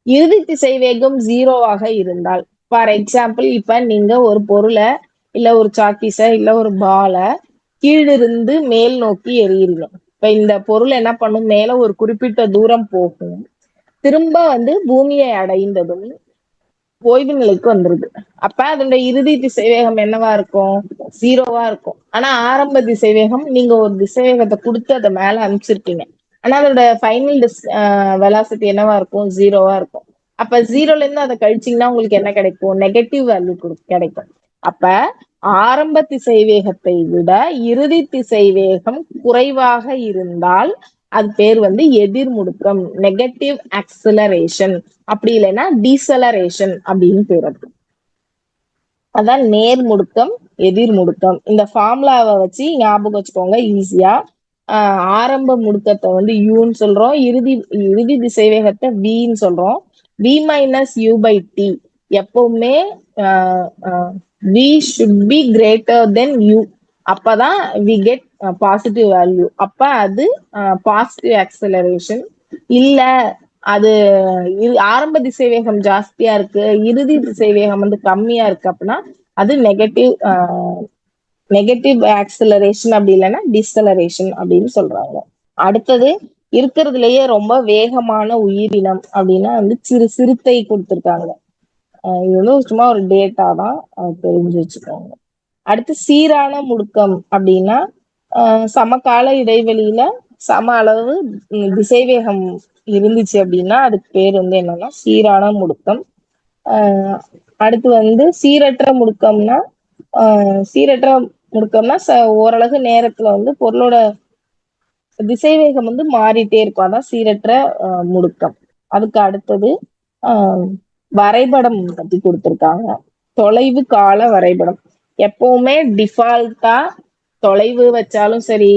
இறுதி திசை வேகம் 0வாக இருந்தால், ஃபார் எக்ஸாம்பிள் இப்ப நீங்க ஒரு பொருளை இல்ல ஒரு சாக்கீஸ இல்ல ஒரு பாலை கீழிருந்து மேல் நோக்கி எறிகிறீங்க. இப்ப இந்த பொருள் என்ன பண்ணும், மேல ஒரு குறிப்பிட்ட தூரம் போகும், திரும்ப வந்து பூமியை அடைந்ததும் ஓய்வு நிலைக்கு வந்துருது. அப்ப அதனுடைய இறுதி திசைவேகம் என்னவா இருக்கும், 0வா இருக்கும். ஆனா ஆரம்ப திசைவேகம் நீங்க ஒரு திசைவேகத்தை கொடுத்து அதை மேல அனுப்பிச்சிருக்கீங்க, ஆனா அதோட ஃபைனல் வெலாசிட்டி என்னவா இருக்கும், 0வா இருக்கும். அப்ப 0ல இருந்து அதை கழிச்சீங்கன்னா உங்களுக்கு என்ன கிடைக்கும், நெகட்டிவ் வேல்யூ கிடைக்கும். அப்ப ஆரம்ப திசைவேகத்தை விட இறுதி திசைவேகம் குறைவாக இருந்தால் அது பேர் வந்து எதிர் முடுக்கம், நெகட்டிவ் ஆக்சிலரேஷன். அப்படி இல்லைன்னா டீசலரேஷன் அப்படின்னு பேர் இருக்கு. அதான் நேர் முடுக்கம் எதிர் முடுக்கம். இந்த ஃபார்முலாவை வச்சு ஞாபகம் வச்சுக்கோங்க ஈஸியா. ஆரம்ப முடுக்கத்தை வந்து யூன்னு சொல்றோம், இறுதி திசைவேகத்தை வின்னு சொல்றோம். V minus u by t எப்பவுமே v should be greater than u. அப்பதான் வி கெட் பாசிட்டிவ் வேல்யூ. அப்ப அது பாசிட்டிவ் ஆக்சிலரேஷன். இல்ல அது ஆரம்ப திசை வேகம் ஜாஸ்தியா இருக்கு, இறுதி திசை வேகம் வந்து கம்மியா இருக்கு அப்படின்னா அது நெகட்டிவ் ஆக்சிலரேஷன், அப்படி இல்லைன்னா டிசலரேஷன் அப்படின்னு சொல்றாங்க. அடுத்தது இருக்கிறதுலயே ரொம்ப வேகமான உயிரினம் அப்படின்னா வந்து சிறுத்தை கொடுத்திருக்காங்க. இது வந்து சும்மா ஒரு டேட்டா தான், தெரிஞ்சு வச்சுக்கோங்க. அடுத்து சீரான முடுக்கம் அப்படின்னா சமகால இடைவெளியில சம அளவு திசைவேகம் இருந்துச்சு அப்படின்னா அதுக்கு பேர் வந்து என்னன்னா சீரான முடுக்கம். ஆஹ் அடுத்து வந்து சீரற்ற முடுக்கம்னா ஓரளவு நேரத்துல வந்து பொருளோட திசைவேகம் வந்து மாறிட்டே இருக்கும். அதான் சீரற்ற முடுக்கம். அதுக்கு அடுத்தது ஆஹ் வரைபடம் பத்தி கொடுத்திருக்காங்க. தொலைவு கால வரைபடம். எப்பவுமே டிஃபால்ட்டா தொலைவு வச்சாலும் சரி,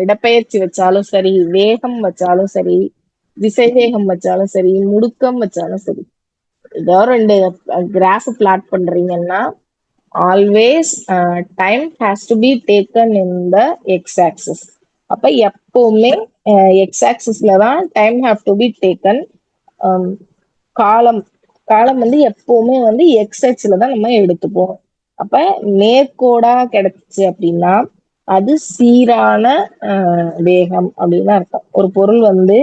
இடப்பெயர்ச்சி வச்சாலும் சரி, வேகம் வச்சாலும் சரி, திசைவேகம் வச்சாலும் சரி, முடுக்கம் வச்சாலும் சரி, ஏதோ 2 கிராஃப் பிளாட் பண்றீங்கன்னா always time has to be taken in the X axis. அப்ப எப்பவுமே எக்ஸ் ஆக்சிஸ்ல தான் time have to be taken. காலம் காலம் வந்து எப்பவுமே வந்து எக்ஸ் அச்சுல தான் நம்ம எடுத்துப்போம். அப்ப நேர்கோடா கிடைச்சு அப்படின்னா அது சீரான வேகம் அப்படின்னு அர்த்தம். ஒரு பொருள் வந்து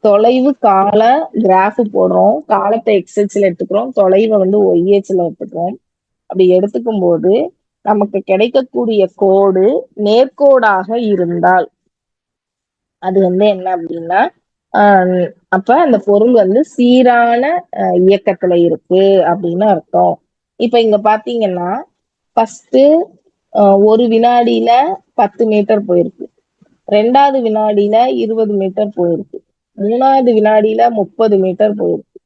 தொலைவு கால கிராஃப் போடுறோம், காலத்தை எக்ஸ் அச்சுல எடுத்துக்கிறோம், தொலைவை வந்து ஒய் அச்சுல எடுத்துக்கிறோம். அப்படி எடுத்துக்கும் போது நமக்கு கிடைக்கக்கூடிய கோடு நேர்கோடாக இருந்தால் அது வந்து என்ன அப்படின்னா அப்ப அந்த பொருள் வந்து சீரான இயக்கத்துல இருக்கு அப்படின்னு அர்த்தம். இப்ப இங்க பாத்தீங்கன்னா ஃபர்ஸ்ட் 1 வினாடியில 10 மீட்டர் போயிருக்கு, 2வது வினாடியில 20 மீட்டர் போயிருக்கு, 3வது வினாடியில 30 மீட்டர் போயிருக்கு,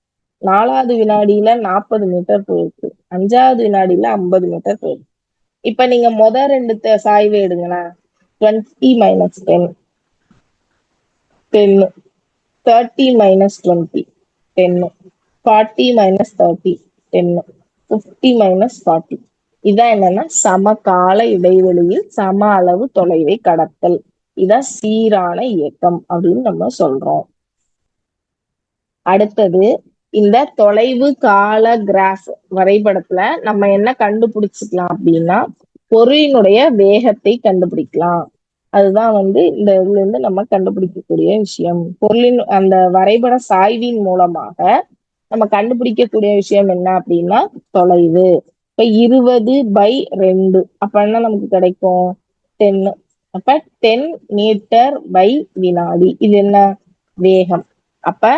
4வது வினாடியில 40 மீட்டர் போயிருக்கு, 5வது வினாடியில 50 மீட்டர் போயிருக்கு. இப்ப நீங்க மொத 2 சாய்வு எடுங்களேன். 20 மைனஸ் 10, 10, 30 minus 20, 10, 40 minus 30, 10, 50 minus 40. இதான் என்னன்னா சமகால இடைவெளியில் சம அளவு தொலைவை கடத்தல். இதான் சீரான இயக்கம் அப்படின்னு நம்ம சொல்றோம். அடுத்தது இந்த தொலைவு கால கிராஃப் வரைபடத்துல நம்ம என்ன கண்டுபிடிச்சுக்கலாம் அப்படின்னா பொருளினுடைய வேகத்தை கண்டுபிடிக்கலாம். அதுதான் வந்து இந்த இதுல இருந்து நம்ம கண்டுபிடிக்கக்கூடிய விஷயம். பொருளின் அந்த வரைபட சாய்வின் மூலமாக நம்ம கண்டுபிடிக்கக்கூடிய விஷயம் என்ன அப்படின்னா தொலைவு. இப்ப 20/2 அப்ப என்ன நமக்கு கிடைக்கும்? 10. அப்ப 10 மீட்டர் பை வினாடி. இது என்ன? வேகம். அப்ப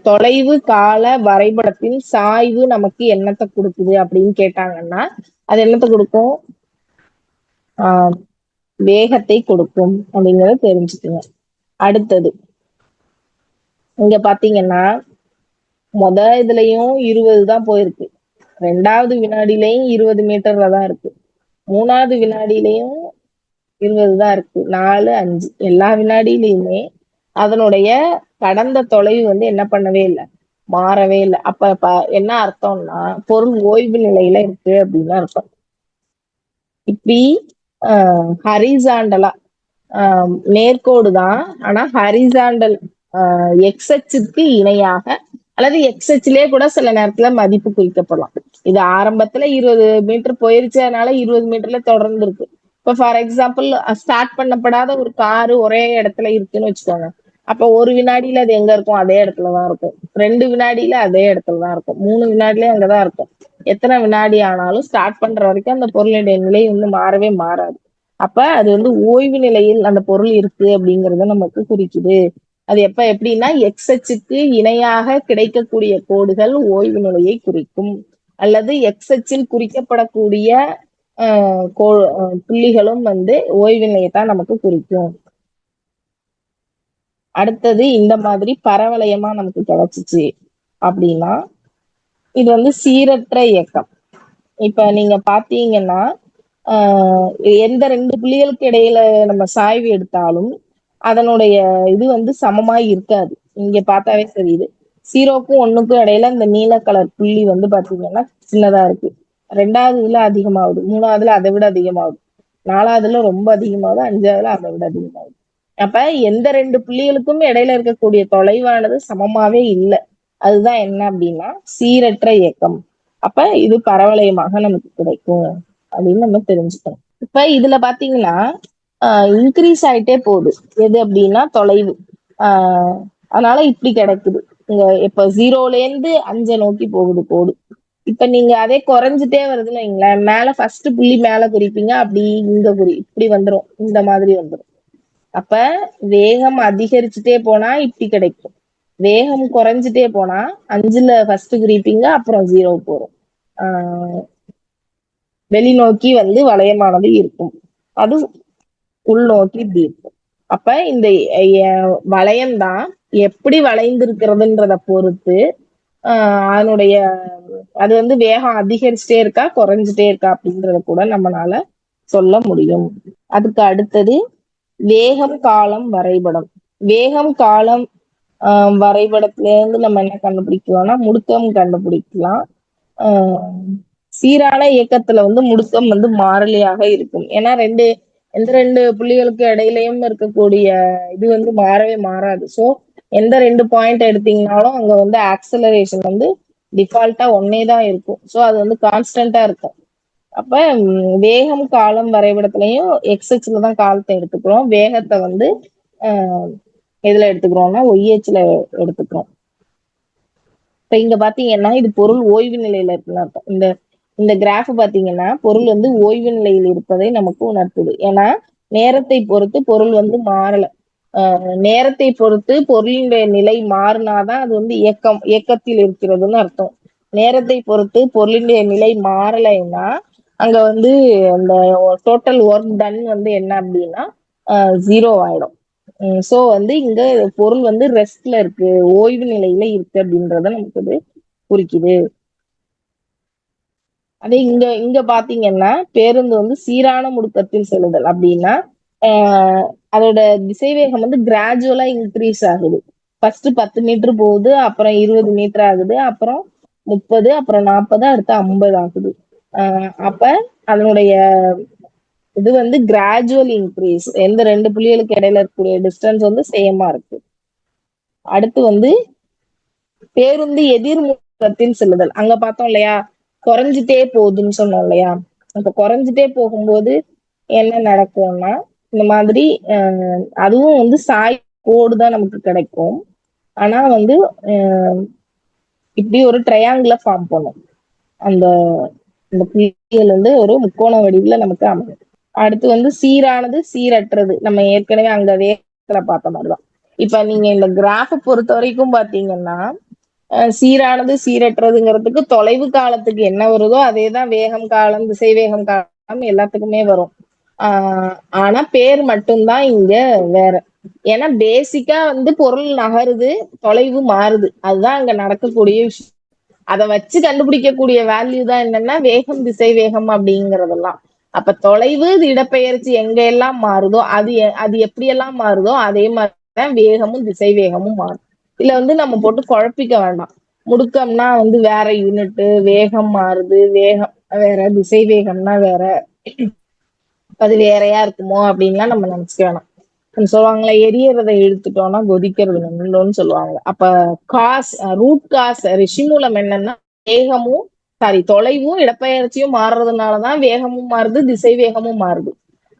தொலைவு கால வரைபடத்தின் சாய்வு நமக்கு என்னத்தை கொடுக்குது அப்படின்னு கேட்டாங்கன்னா அது என்னத்தை கொடுக்கும்? வேகத்தை கொடுக்கும் அப்படிங்கறத தெரிஞ்சுக்கங்க. அடுத்தது இங்க பாத்தீங்கன்னா இதுலயும் 20 தான் போயிருக்கு, 2வது வினாடியிலையும் 20 மீட்டர்ல தான் இருக்கு, 3வது வினாடியிலையும் 20 தான் இருக்கு, 4, 5 எல்லா வினாடியிலையுமே அதனுடைய கடந்த தொலைவு வந்து என்ன பண்ணவே இல்லை, மாறவே இல்லை. அப்ப என்ன அர்த்தம்னா பொருள் ஓய்வு நிலையில இருக்கு அப்படின்னு அர்த்தம். இப்படி ஹரிசாண்டலா நேர்கோடு தான், ஆனா ஹரிசாண்டல் எக்ஸ் அச்சுக்கு இணையாக அல்லது எக்ஸ் அச்சிலே கூட சில நேரத்துல மதிப்பு குறிக்கப்படலாம். இது ஆரம்பத்துல 20 மீட்டர் போயிருச்சு, அதனால 20 மீட்டர்ல தொடர்ந்து இருக்கு. இப்ப ஃபார் எக்ஸாம்பிள் ஸ்டார்ட் பண்ணப்படாத ஒரு காரு ஒரே இடத்துல இருக்குன்னு வச்சுக்கோங்க. அப்ப 1 வினாடியில அது எங்க இருக்கும்? அதே இடத்துலதான் இருக்கும். 2 வினாடியில அதே இடத்துலதான் இருக்கும். 3 வினாடியில அங்கதான் இருக்கும். எத்தனை வினாடி ஆனாலும் ஸ்டார்ட் பண்ற வரைக்கும் அந்த பொருளுடைய நிலை வந்து மாறவே மாறாது. அப்ப அது வந்து ஓய்வு நிலையில் அந்த பொருள் இருக்கு அப்படிங்கறத நமக்கு குறிக்குது. அது எப்படின்னா எக்ஸ் அச்சுக்கு இணையாக கிடைக்கக்கூடிய கோடுகள் ஓய்வு நிலையை குறிக்கும், அல்லது எக்ஸ் அச்சில் குறிக்கப்படக்கூடிய புள்ளிகளும் வந்து ஓய்வு நிலையை தான் நமக்கு குறிக்கும். அடுத்தது இந்த மாதிரி பரவளையமா நமக்கு கிடைச்சிச்சு அப்படின்னா இது வந்து சீரற்ற இயக்கம். இப்ப நீங்க பாத்தீங்கன்னா எந்த 2 புள்ளிகளுக்கு இடையில நம்ம சாய்வு எடுத்தாலும் அதனுடைய இது வந்து சமமாய் இருக்காது. இங்க பார்த்தாவே தெரியுது. 0க்கும் 1க்கும் இடையில இந்த நீல கலர் புள்ளி வந்து பாத்தீங்கன்னா சின்னதா இருக்கு, 2வது இதுல அதிகமாகுது, 3வதுல அதை விட அதிகமாகுது, 4வதுல ரொம்ப அதிகமாகுது, 5வதுல அதை விட அதிகமாகுது. அப்ப எந்த 2 புள்ளிகளுக்கும் இடையில இருக்கக்கூடிய தொலைவானது சமமாவே இல்லை. அதுதான் என்ன அப்படின்னா சீரற்ற இயக்கம். அப்ப இது பரவளையமாக நமக்கு கிடைக்கும் அப்படின்னு நம்ம தெரிஞ்சுக்கணும். இப்ப இதுல பாத்தீங்கன்னா இன்க்ரீஸ் ஆயிட்டே போகுது. எது அப்படின்னா தொலைவு. அதனால இப்படி கிடைக்குது. இங்க இப்ப 0ல இருந்து 5 நோக்கி போகுது கோடு. இப்ப நீங்க அதே குறைஞ்சிட்டே வருதுன்னு வைங்களேன், மேல ஃபர்ஸ்ட் புள்ளி மேல குறிப்பீங்க, அப்படி இங்க இப்படி வந்துடும், இந்த மாதிரி வந்துடும். அப்ப வேகம் அதிகரிச்சுட்டே போனா இப்படி கிடைக்கும். வேகம் குறைஞ்சிட்டே போனா 5ல ஃபர்ஸ்ட் கிரீப்பிங்க அப்புறம் 0 போறோம். வெளிநோக்கி வந்து வளையமானது இருக்கும். அது உள்நோக்கி இப்படி இருக்கும். அப்ப இந்த வளையம் தான் எப்படி வளைந்திருக்கிறதுன்றத பொறுத்து அதனுடைய அது வந்து வேகம் அதிகரிச்சுட்டே இருக்கா குறைஞ்சிட்டே இருக்கா அப்படின்றத கூட நம்மளால சொல்ல முடியும். அதுக்கு அடுத்தது வேகம் காலம் வரைபடம். வேகம் காலம் வரைபடத்துல இருந்து நம்ம என்ன கண்டுபிடிக்கலாம்னா முடுக்கம் கண்டுபிடிக்கலாம். சீரான இயக்கத்துல வந்து முடுக்கம் வந்து மாறிலியாக இருக்கும். ஏன்னா எந்த ரெண்டு புள்ளிகளுக்கு இடையிலயும் இருக்கக்கூடிய இது வந்து மாறவே மாறாது. சோ எந்த 2 பாயிண்ட் எடுத்தீங்கனாலும் அங்க வந்து ஆக்சலரேஷன் வந்து டிஃபால்ட்டா ஒன்னே தான் இருக்கும். சோ அது வந்து கான்ஸ்டன்டா இருக்கும். அப்ப வேகம் காலம் வரைபடத்திலையும் எக்ஸ்எச்ல தான் காலத்தை எடுத்துக்கிறோம். வேகத்தை வந்து எதுல எடுத்துக்கிறோம்னா ஒய்ஹெச்ல எடுத்துக்கிறோம். இப்ப இங்க பாத்தீங்கன்னா இது பொருள் ஓய்வு நிலையில இருக்குன்னு அர்த்தம். இந்த கிராஃப் பாத்தீங்கன்னா பொருள் வந்து ஓய்வு நிலையில் இருப்பதை நமக்கு உணர்த்துது. ஏன்னா நேரத்தை பொறுத்து பொருள் வந்து மாறல. நேரத்தை பொறுத்து பொருளினுடைய நிலை மாறினாதான் அது வந்து இயக்கத்தில் இருக்கிறதுன்னு அர்த்தம். நேரத்தை பொறுத்து பொருளினுடைய நிலை மாறலைன்னா அங்க வந்து அந்த டோட்டல் ஒர்க் டன் வந்து என்ன அப்படின்னா 0 ஆயிடும். சோ வந்து இங்க பொருள் வந்து ரெஸ்ட்ல இருக்கு, ஓய்வு நிலையில இருக்கு அப்படின்றத நமக்கு இது குறிக்குது. அதே இங்க பாத்தீங்கன்னா பேருந்து வந்து சீரான முடுக்கத்தில் செல்லுதல் அப்படின்னா அதோட திசைவேகம் வந்து கிராஜுவலா இன்க்ரீஸ் ஆகுது. ஃபர்ஸ்ட் 10 மீட்டர் போகுது, அப்புறம் 20 மீட்டர் ஆகுது, அப்புறம் 30, அப்புறம் 40, அடுத்து 50 ஆகுது. அப்ப அதனுடைய இது வந்து கிராஜுவல் இன்க்ரீஸ். எந்த 2 புள்ளிகளுக்கு இடையில இருக்கக்கூடிய டிஸ்டன்ஸ் வந்து சேமா இருக்கு. அடுத்து வந்து பேருந்து எதிர்முகத்தில் செல்லுதல். அங்க பார்த்தோம் இல்லையா குறைஞ்சிட்டே போகுதுன்னு சொன்னோம் இல்லையா. அப்ப குறைஞ்சிட்டே போகும்போது என்ன நடக்கும்னா இந்த மாதிரி அதுவும் வந்து சாய் கோடு தான் நமக்கு கிடைக்கும். ஆனா வந்து இப்படி ஒரு ட்ரையாங்குல ஃபார்ம் பண்ணும். அந்த புள்ளிகள் வந்து ஒரு முக்கோண வடிவுல நமக்கு அமையும். அடுத்து வந்து சீரானது சீரற்றது. நம்ம ஏற்கனவே அங்க வேகத்துல பார்த்த மாதிரிதான். இப்ப நீங்க இந்த கிராஃப் பொறுத்த வரைக்கும் பாத்தீங்கன்னா சீரானது சீரற்றதுங்கிறதுக்கு தொலைவு காலத்துக்கு என்ன வருதோ அதேதான் வேகம் காலம் திசை வேகம் காலம் எல்லாத்துக்குமே வரும். ஆனா பேர் மட்டும்தான் இங்க வேற. ஏன்னா பேசிக்கா வந்து பொருள் நகருது, தொலைவு மாறுது. அதுதான் அங்க நடக்கக்கூடிய விஷயம். அதை வச்சு கண்டுபிடிக்கக்கூடிய வேல்யூ தான் என்னன்னா வேகம் திசை வேகம் அப்படிங்கறதெல்லாம். அப்ப தொலைவு இடப்பெயர்ச்சி எங்க எல்லாம் மாறுதோ அது எப்படியெல்லாம் மாறுதோ அதே மாதிரிதான் வேகமும் திசை வேகமும் மாறும். இதுல வந்து நம்ம போட்டு குழப்பிக்க வேண்டாம். முடுக்கம்னா வந்து வேற யூனிட், வேகம் மாறுது, வேகம் வேற, திசை வேகம்னா வேற, அது வேறையா இருக்குமோ அப்படின்லாம் நம்ம நினைச்சுக்க வேணாம். சொல்லுவாங்களே எரியறதை இழுத்துட்டோம்னா கொதிக்கிறது நின்றுன்னு சொல்லுவாங்க. அப்ப ரூட் காஸ் ரிஷி மூலம் என்னன்னா வேகமும் தொலைவும் இடப்பெயர்ச்சியும் மாறுறதுனாலதான் வேகமும் மாறுது, திசை வேகமும் மாறுது.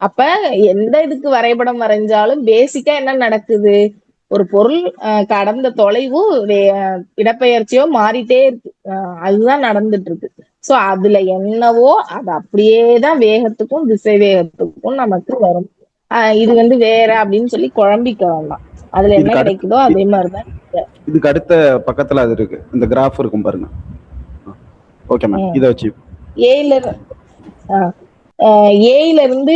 அப்ப எந்த இதுக்கு வரைபடம் வரைஞ்சாலும் பேசிக்கா என்ன நடக்குது, ஒரு பொருள் கடந்த தொலைவு இடப்பெயர்ச்சியோ மாறிட்டே இருக்கு. அதுதான் நடந்துட்டு இருக்கு. சோ அதுல என்னவோ அது அப்படியேதான் வேகத்துக்கும் திசை வேகத்துக்கும் நமக்கு வரும். இது வந்து வேற அப்படின்னு சொல்லி குழம்பிக்க வேண்டாம். அதுல என்ன கிடைக்குதோ அதே மாதிரிதான். இதுக்கு அடுத்த பக்கத்துல அது இருக்கு, இந்த கிராஃப் இருக்கும் பாருங்க. ஓகே மேம், இத வச்சு ஏல இருந்து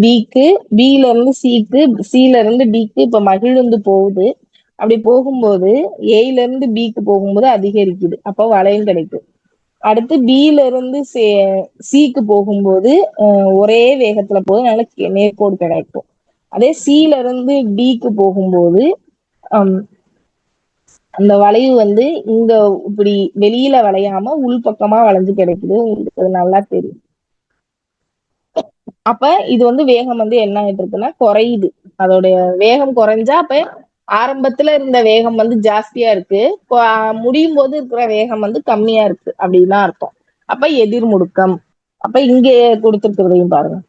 பிக்கு, பில இருந்து சிக்கு, சில இருந்து டிக்கு இப்ப மகிழ்ந்து போகுது. அப்படி போகும்போது ஏல இருந்து பிக்கு போகும்போது அதிகரிக்குது, அப்போ வளையம் கிடைக்கும். அடுத்து பில இருந்து சிக்கு போகும்போது ஒரே வேகத்துல போகுது, நல்ல நேர்கோடு கிடைக்கும். அதே சில இருந்து டிக்கு போகும்போது அந்த வளைவு வந்து இங்க இப்படி வெளியில வளையாம உள்பக்கமா வளைஞ்சு கிடைக்குது. உங்களுக்கு அது நல்லா தெரியும். அப்ப இது வந்து வேகம் வந்து என்ன ஆயிட்டு இருக்குன்னா குறையுது. அதோடைய வேகம் குறைஞ்சா அப்ப ஆரம்பத்துல இருந்த வேகம் வந்து ஜாஸ்தியா இருக்கு, முடியும் போது இருக்கிற வேகம் வந்து கம்மியா இருக்கு அப்படின்னு அர்த்தம். அப்ப எதிர் முடுக்கம். அப்ப இங்க கொடுத்துருக்கிறதையும் பாருங்க.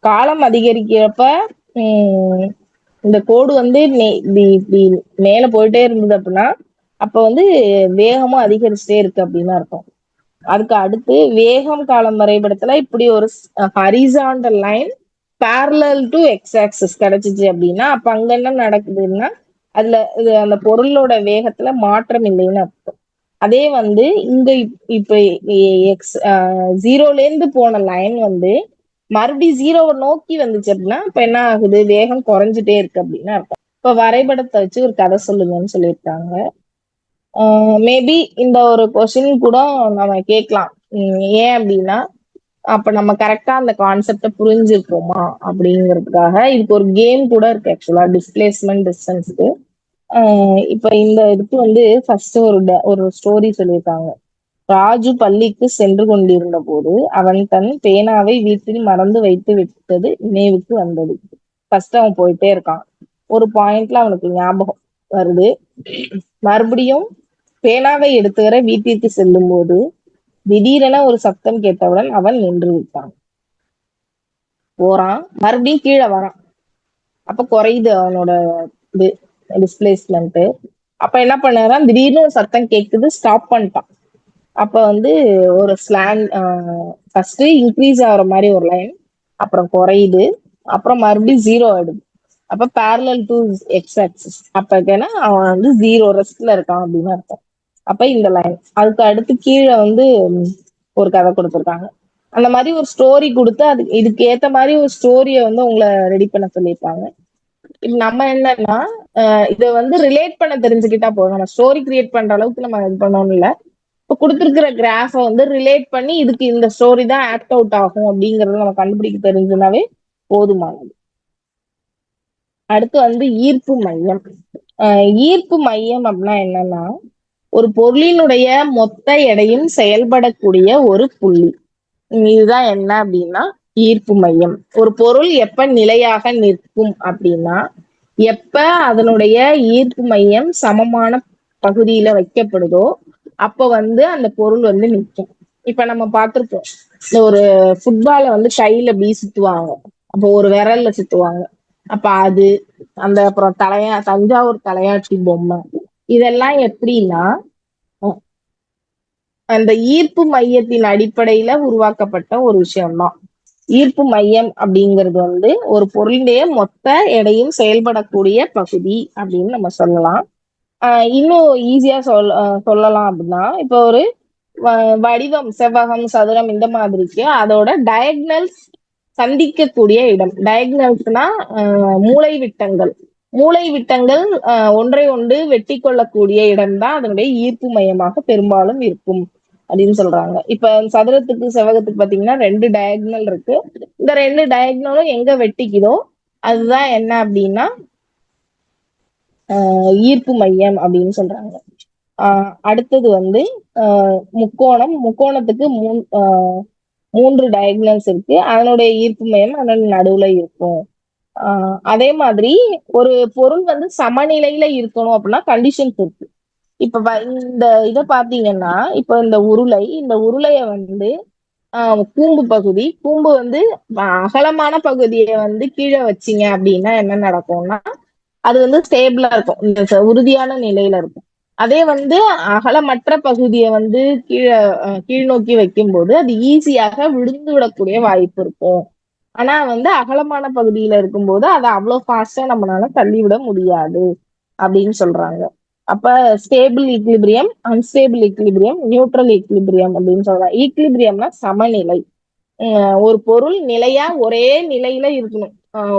காலம் அதிகரிக்கிறப்ப இந்த கோடு வந்து மேல போயிட்டே இருந்தது அப்படின்னா அப்ப வந்து வேகமும் அதிகரிச்சுட்டே இருக்கு அப்படின்னு அர்த்தம். அதுக்கு அடுத்து வேகம் காலம் வரைபடத்துல இப்படி ஒரு horizontal line parallel to x axis கிடைச்சிச்சு அப்படின்னா அப்ப அங்க என்ன நடக்குதுன்னா அதுல அந்த பொருளோட வேகத்துல மாற்றம் இல்லைன்னு அர்த்தம். அதே வந்து இங்க இப்ப எக்ஸ் 0ல இருந்து போன லைன் வந்து மறுபடியும் 0வை நோக்கி வந்துச்சு அப்படின்னா இப்ப என்ன ஆகுது, வேகம் குறைஞ்சிட்டே இருக்கு அப்படின்னு அர்த்தம். இப்ப வரைபடத்தை வச்சு ஒரு கதை சொல்லுங்கன்னு சொல்லியிருக்காங்க. மேபி இந்த ஒரு கொஸ்டின் கூட நம்ம கேட்கலாம். ஏன் அப்படின்னா அப்ப நம்ம கரெக்டா அந்த கான்செப்ட புரிஞ்சிருக்கோமா அப்படிங்கிறதுக்காக இதுக்கு ஒரு கேம் கூட இருக்கு ஆக்சுவலா, டிஸ்பிளேஸ்மெண்ட் டிஸ்டன்ஸ்க்கு. இப்ப இந்த இதுக்கு வந்து ஃபர்ஸ்ட் ஒரு ஸ்டோரி சொல்லியிருக்காங்க. ராஜு பள்ளிக்கு சென்று கொண்டிருந்த போது அவன் தன் பேனாவை வீட்டில் மறந்து வைத்து விட்டது நினைவுக்கு வந்தது. ஃபர்ஸ்ட் அவன் போயிட்டே இருக்கான். ஒரு பாயிண்ட்ல அவனுக்கு ஞாபகம் வருது. மறுபடியும் பேனாவை எடுத்து வர வீட்டிற்கு செல்லும் போது திடீரென ஒரு சத்தம் கேட்டவுடன் அவன் நின்று விட்டான். போறான், மறுபடியும் கீழே வரான். அப்ப குறையுது அவனோட இது டிஸ்பிளேஸ்மெண்ட். அப்ப என்ன பண்ணாராம், திடீர்னு ஒரு சத்தம் கேக்குது, ஸ்டாப் பண்ணிட்டான். அப்ப வந்து ஒரு ஸ்லாங் ஃபர்ஸ்ட் இன்க்ரீஸ் ஆகுற மாதிரி ஒரு லைன், அப்புறம் குறையுது, அப்புறம் மறுபடியும் 0 ஆயிடுது. அப்ப parallel டு எக்ஸ் ஆக்சிஸ். அப்ப ஏன்னா அவன் வந்து 0 ரெஸ்ட்ல இருக்கான் அப்படின்னு அர்த்தம். அப்ப இந்த லைன் அதுக்கு அடுத்து கீழே வந்து ஒரு கதை கொடுத்துருக்காங்க. அந்த மாதிரி ஒரு ஸ்டோரி கொடுத்து அது இதுக்கு ஏத்த மாதிரி ஒரு ஸ்டோரிய வந்து உங்களை ரெடி பண்ண சொல்லியிருக்காங்க. இப்ப நம்ம என்னன்னா இதை வந்து ரிலேட் பண்ண தெரிஞ்சுக்கிட்டா போதும். நம்ம ஸ்டோரி கிரியேட் பண்ற அளவுக்கு நம்ம இது பண்ணணும் இல்ல. இப்ப கொடுத்துருக்கிற கிராஃப வந்து ரிலேட் பண்ணி இதுக்கு இந்த ஸ்டோரி தான் ஆக்ட் அவுட் ஆகும் அப்படிங்கறத நம்ம கண்டுபிடிக்க தெரிஞ்சுனாவே போதுமானது. அடுத்து வந்து ஈர்ப்பு மையம். ஈர்ப்பு மையம் அப்படின்னா என்னன்னா ஒரு பொருளினுடைய மொத்த எடையும் செயல்படக்கூடிய ஒரு புள்ளி. இதுதான் என்ன அப்படின்னா ஈர்ப்பு மையம். ஒரு பொருள் எப்ப நிலையாக நிற்கும் அப்படின்னா எப்ப அதனுடைய ஈர்ப்பு மையம் சமமான பகுதியில வைக்கப்படுதோ அப்ப வந்து அந்த பொருள் வந்து நிற்கும். இப்ப நம்ம பார்த்திருப்போம், இந்த ஒரு ஃபுட்பால வந்து கையில அப்படி சுத்துவாங்க, அப்போ ஒரு விரல்ல சுத்துவாங்க. அப்ப அது அந்த அப்புறம் தஞ்சாவூர் தலையாட்டி பொம்மை, இதெல்லாம் எப்படின்னா அந்த ஈர்ப்பு மையத்தின் அடிப்படையில உருவாக்கப்பட்ட ஒரு விஷயம்தான். ஈர்ப்பு மையம் அப்படிங்கிறது வந்து ஒரு பொருளுடைய மொத்த எடையும் செயல்படக்கூடிய பகுதி அப்படின்னு நம்ம சொல்லலாம். இன்னும் ஈஸியா சொல்லலாம் அப்படின்னா இப்ப ஒரு வடிவம் செவ்வகம் சதுரம் இந்த மாதிரிக்கு அதோட டயக்னல்ஸ் சந்திக்கக்கூடிய இடம். டயக்னல்ஸ்னா மூளை விட்டங்கள். மூளை விட்டங்கள் ஒன்றை ஒன்று வெட்டி கொள்ளக்கூடிய இடம் தான் அதனுடைய ஈர்ப்பு மையமாக பெரும்பாலும் இருக்கும் அப்படின்னு சொல்றாங்க. இப்ப சதுரத்துக்கு செவ்வகத்துக்கு பாத்தீங்கன்னா 2 டயக்னல் இருக்கு. இந்த 2 டயக்னலும் எங்க வெட்டிக்குதோ அதுதான் என்ன அப்படின்னா ஈர்ப்பு மையம் அப்படின்னு சொல்றாங்க. அடுத்தது வந்து முக்கோணம். முக்கோணத்துக்கு 3 டயக்னல்ஸ் இருக்கு. அதனுடைய ஈர்ப்பு மையம் அதனுடைய நடுவுல இருக்கும். அதே மாதிரி ஒரு பொருள் வந்து சமநிலையில இருக்கணும் அப்படின்னா கண்டிஷன்ஸ் இருக்கு. இப்ப இந்த இதை பாத்தீங்கன்னா இப்ப இந்த உருளைய வந்து கூம்பு பகுதி, கூம்பு வந்து அகலமான பகுதியை வந்து கீழே வச்சீங்க அப்படின்னா என்ன நடக்கும்னா அது வந்து ஸ்டேபிளா இருக்கும், இந்த உறுதியான நிலையில இருக்கும். அதே வந்து அகலமற்ற பகுதியை வந்து கீழ் நோக்கி வைக்கும்போது அது ஈஸியாக விழுந்து விடக்கூடிய வாய்ப்பு இருக்கும். ஆனா வந்து அகலமான பகுதியில இருக்கும்போது அதை அவ்வளவு ஃபாஸ்டா நம்மளால தள்ளிவிட முடியாது அப்படின்னு சொல்றாங்க. அப்ப stable equilibrium, unstable equilibrium, neutral equilibrium அப்படின்னு சொல்றாங்க. ஈக்லிபிரியம்னா சமநிலை. ஒரு பொருள் நிலையா ஒரே நிலையில இருக்கணும்.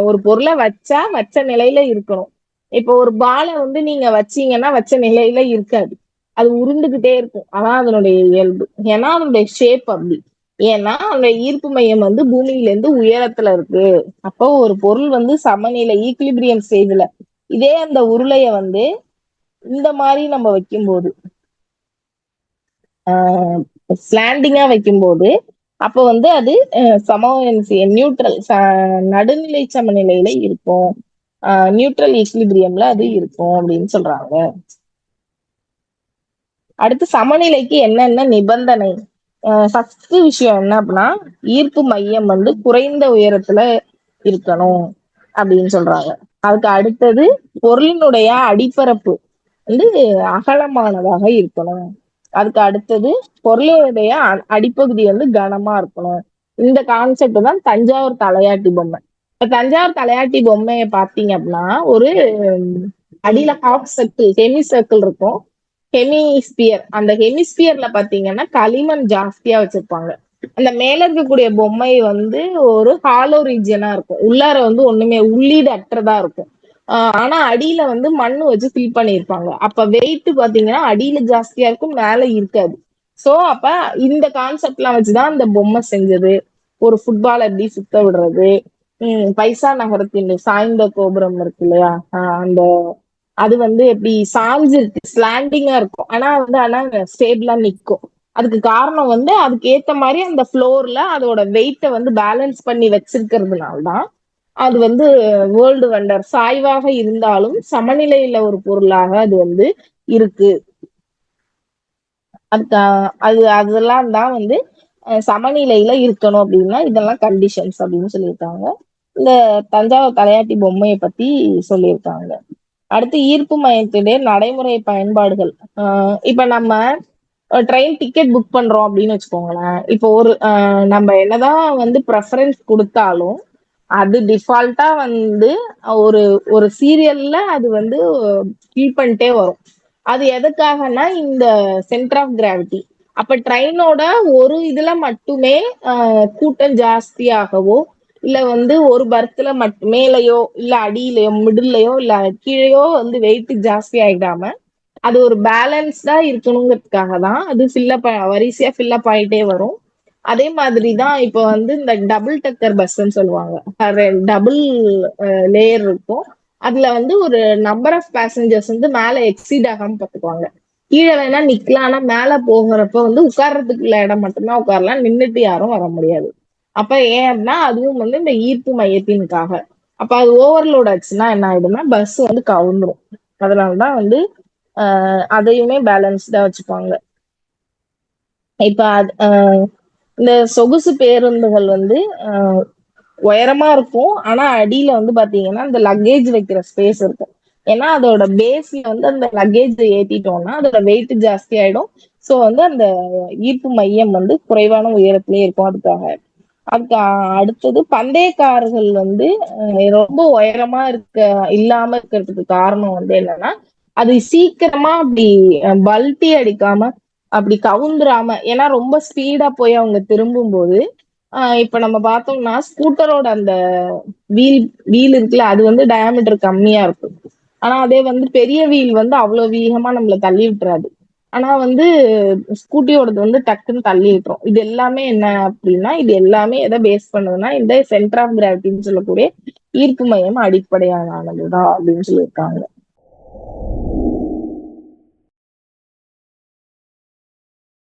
ஒரு பொருளை வச்ச நிலையில இருக்கணும். இப்போ ஒரு பாலை வந்து நீங்க வச்சீங்கன்னா வச்ச நிலையில இருக்காது, அது உருண்டுகிட்டே இருக்கும். அதான் அதனுடைய இயல்பு. ஏன்னா அதனுடைய ஷேப் அப்படி. ஏன்னா அந்த ஈர்ப்பு மையம் வந்து பூமியில இருந்து உயரத்துல இருக்கு. அப்போ ஒரு பொருள் வந்து சமநிலை ஈக்லிபிரியம் ஸ்டேஜ்ல, இதே அந்த உருளைய வந்து இந்த மாதிரி நம்ம வைக்கும்போது ஸ்லாண்டிங்கா வைக்கும்போது அப்ப வந்து அது நியூட்ரல் நடுநிலை சமநிலையில இருக்கும். நியூட்ரல் ஈக்லிபிரியம்ல அது இருக்கும் அப்படின்னு சொல்றாங்க. அடுத்து சமநிலைக்கு என்னென்ன நிபந்தனை? ஃபர்ஸ்ட் விஷயம் என்ன அப்படின்னா ஈர்ப்பு மையம் வந்து குறைந்த உயரத்துல இருக்கணும் அப்படின்னு சொல்றாங்க. அதுக்கு அடுத்தது பொருளினுடைய அடிப்பரப்பு வந்து அகலமானதாக இருக்கணும். அதுக்கு அடுத்தது பொருளுடைய அடிப்பகுதி வந்து கனமா இருக்கணும். இந்த கான்செப்ட் தான் தஞ்சாவூர் தலையாட்டி பொம்மை. இப்ப தஞ்சாவூர் தலையாட்டி பொம்மையை பார்த்தீங்க அப்படின்னா ஒரு அடியில ஹாஃப் சர்க்கிள் ஹெமி சர்க்கிள் இருக்கும். ஹெமிஸ்பியர், அந்த ஹெமிஸ்பியர்ல பாத்தீங்கன்னா களிமண் ஜாஸ்தியா வச்சிருப்பாங்க. அந்த மேல இருக்கக்கூடிய பொம்மை வந்து ஒரு ஹாலோ ரீஜியனா இருக்கும். உள்ளார வந்து ஒண்ணுமே உள்ளீடு அற்றதா இருக்கும். ஆனா அடியில வந்து மண்ணு வச்சு ஃபில் பண்ணியிருப்பாங்க. அப்ப வெயிட் பாத்தீங்கன்னா அடியில ஜாஸ்தியா இருக்கும், மேல இருக்காது. சோ அப்ப இந்த கான்செப்ட்லாம் வச்சுதான் இந்த பொம்மை செஞ்சது. ஒரு ஃபுட்பால் எப்படி சுத்த விடுறது, பைசா நகரத்தின் சாய்ந்த கோபுரம் இருக்கு இல்லையா, அந்த அது வந்து எப்படி சாஞ்சு இருக்கு, ஸ்லாண்டிங்கா இருக்கும். ஆனா ஸ்டேபிளா நிக்கும். அதுக்கு காரணம் வந்து அதுக்கு ஏத்த மாதிரி அந்த ஃப்ளோர்ல அதோட வெயிட்டை வந்து பேலன்ஸ் பண்ணி வச்சிருக்கிறதுனால தான் அது வந்து வேர்ல்டு வண்டர். சாய்வாக இருந்தாலும் சமநிலையில ஒரு பொருளாக அது வந்து இருக்கு. அதுக்கு அதெல்லாம் தான் வந்து சமநிலையில இருக்கணும் அப்படின்னா இதெல்லாம் கண்டிஷன்ஸ் அப்படின்னு சொல்லியிருக்காங்க. இந்த தஞ்சாவூர் தலையாட்டி பொம்மையை பத்தி சொல்லியிருக்காங்க. அடுத்து ஈர்ப்பு மையத்துடைய நடைமுறை பயன்பாடுகள். இப்ப நம்ம ட்ரெயின் டிக்கெட் புக் பண்றோம் அப்படின்னு வச்சுக்கோங்களேன். இப்போ ஒரு நம்ம என்னதான் வந்து ப்ரெஃபரன்ஸ் கொடுத்தாலும் அது டிஃபால்ட்டா வந்து ஒரு ஒரு சீரியல்ல அது வந்து ஃபீல் பண்ணிட்டே வரும். அது எதுக்காகன்னா இந்த சென்டர் ஆஃப் கிராவிட்டி. அப்ப ட்ரெயினோட ஒரு இதுல மட்டுமே கூட்டம் ஜாஸ்தியாகவோ இல்ல வந்து ஒரு பர்த்ல மேலேயோ இல்ல அடியிலயோ மிடில்லையோ இல்ல கீழேயோ வந்து வெயிட் ஜாஸ்தி ஆயிடாம அது ஒரு பேலன்ஸ்டா இருக்கணுங்கிறதுக்காக தான் அது வரிசையா ஃபில்லப் ஆயிட்டே வரும். அதே மாதிரிதான் இப்ப வந்து இந்த டபுள் டக்கர் பஸ்ன்னு சொல்லுவாங்க. டபுள் லேயர் இருக்கும். அதுல வந்து ஒரு நம்பர் ஆஃப் பேசஞ்சர்ஸ் வந்து மேல எக்ஸீட் ஆகாம பாத்துக்குவாங்க. கீழே வேணா நிக்கலாம், ஆனா மேல போகிறப்ப வந்து உட்கார்றதுக்குள்ள இடம் மட்டும்தான் உட்காரலாம், நின்னுட்டு யாரும் வர முடியாது. அப்ப ஏன் அப்படின்னா அதுவும் வந்து இந்த ஈர்ப்பு மையத்தின்காக. அப்ப அது ஓவர்லோட் ஆச்சுன்னா என்ன ஆயிடும்னா பஸ் வந்து கவுந்துரும். அதனாலதான் வந்து அதையுமே பேலன்ஸ்டா வச்சுப்பாங்க. இப்ப இந்த சொகுசு பேருந்துகள் வந்து உயரமா இருக்கும். ஆனா அடியில வந்து பாத்தீங்கன்னா இந்த லக்கேஜ் வைக்கிற ஸ்பேஸ் இருக்கும். ஏன்னா அதோட பேஸ்ல வந்து அந்த லக்கேஜ் ஏத்திட்டோம்னா அதோட வெயிட் ஜாஸ்தி ஆயிடும். சோ வந்து அந்த ஈர்ப்பு மையம் வந்து குறைவான உயரத்திலே இருக்கும். அதுக்கு அடுத்தது பந்தயக்காரர்கள் வந்து ரொம்ப உயரமா இல்லாம இருக்கிறதுக்கு காரணம் வந்து என்னன்னா அது சீக்கிரமா அப்படி பல்ட்டி அடிக்காம அப்படி கவுந்துராம. ஏன்னா ரொம்ப ஸ்பீடா போய் அவங்க திரும்பும் போது இப்ப நம்ம பார்த்தோம்னா ஸ்கூட்டரோட அந்த வீல் வீல் இருக்குல்ல, அது வந்து டயாமீட்டர் கம்மியா இருக்கும். ஆனா அதே வந்து பெரிய வீல் வந்து அவ்வளவு வேகமா நம்மள தள்ளி விட்டுறாது. ஆனா வந்து ஸ்கூட்டியோடது வந்து டக்குன்னு தள்ளி விட்டுரும். இது எல்லாமே என்ன அப்படின்னா இது எல்லாமே எதை பேஸ் பண்ணுதுன்னா இந்த சென்டர் ஆஃப் கிராவிட்டின்னு சொல்லக்கூடிய ஈர்ப்பு மையம் அடிப்படையானதுதான் அப்படின்னு சொல்லியிருக்காங்க.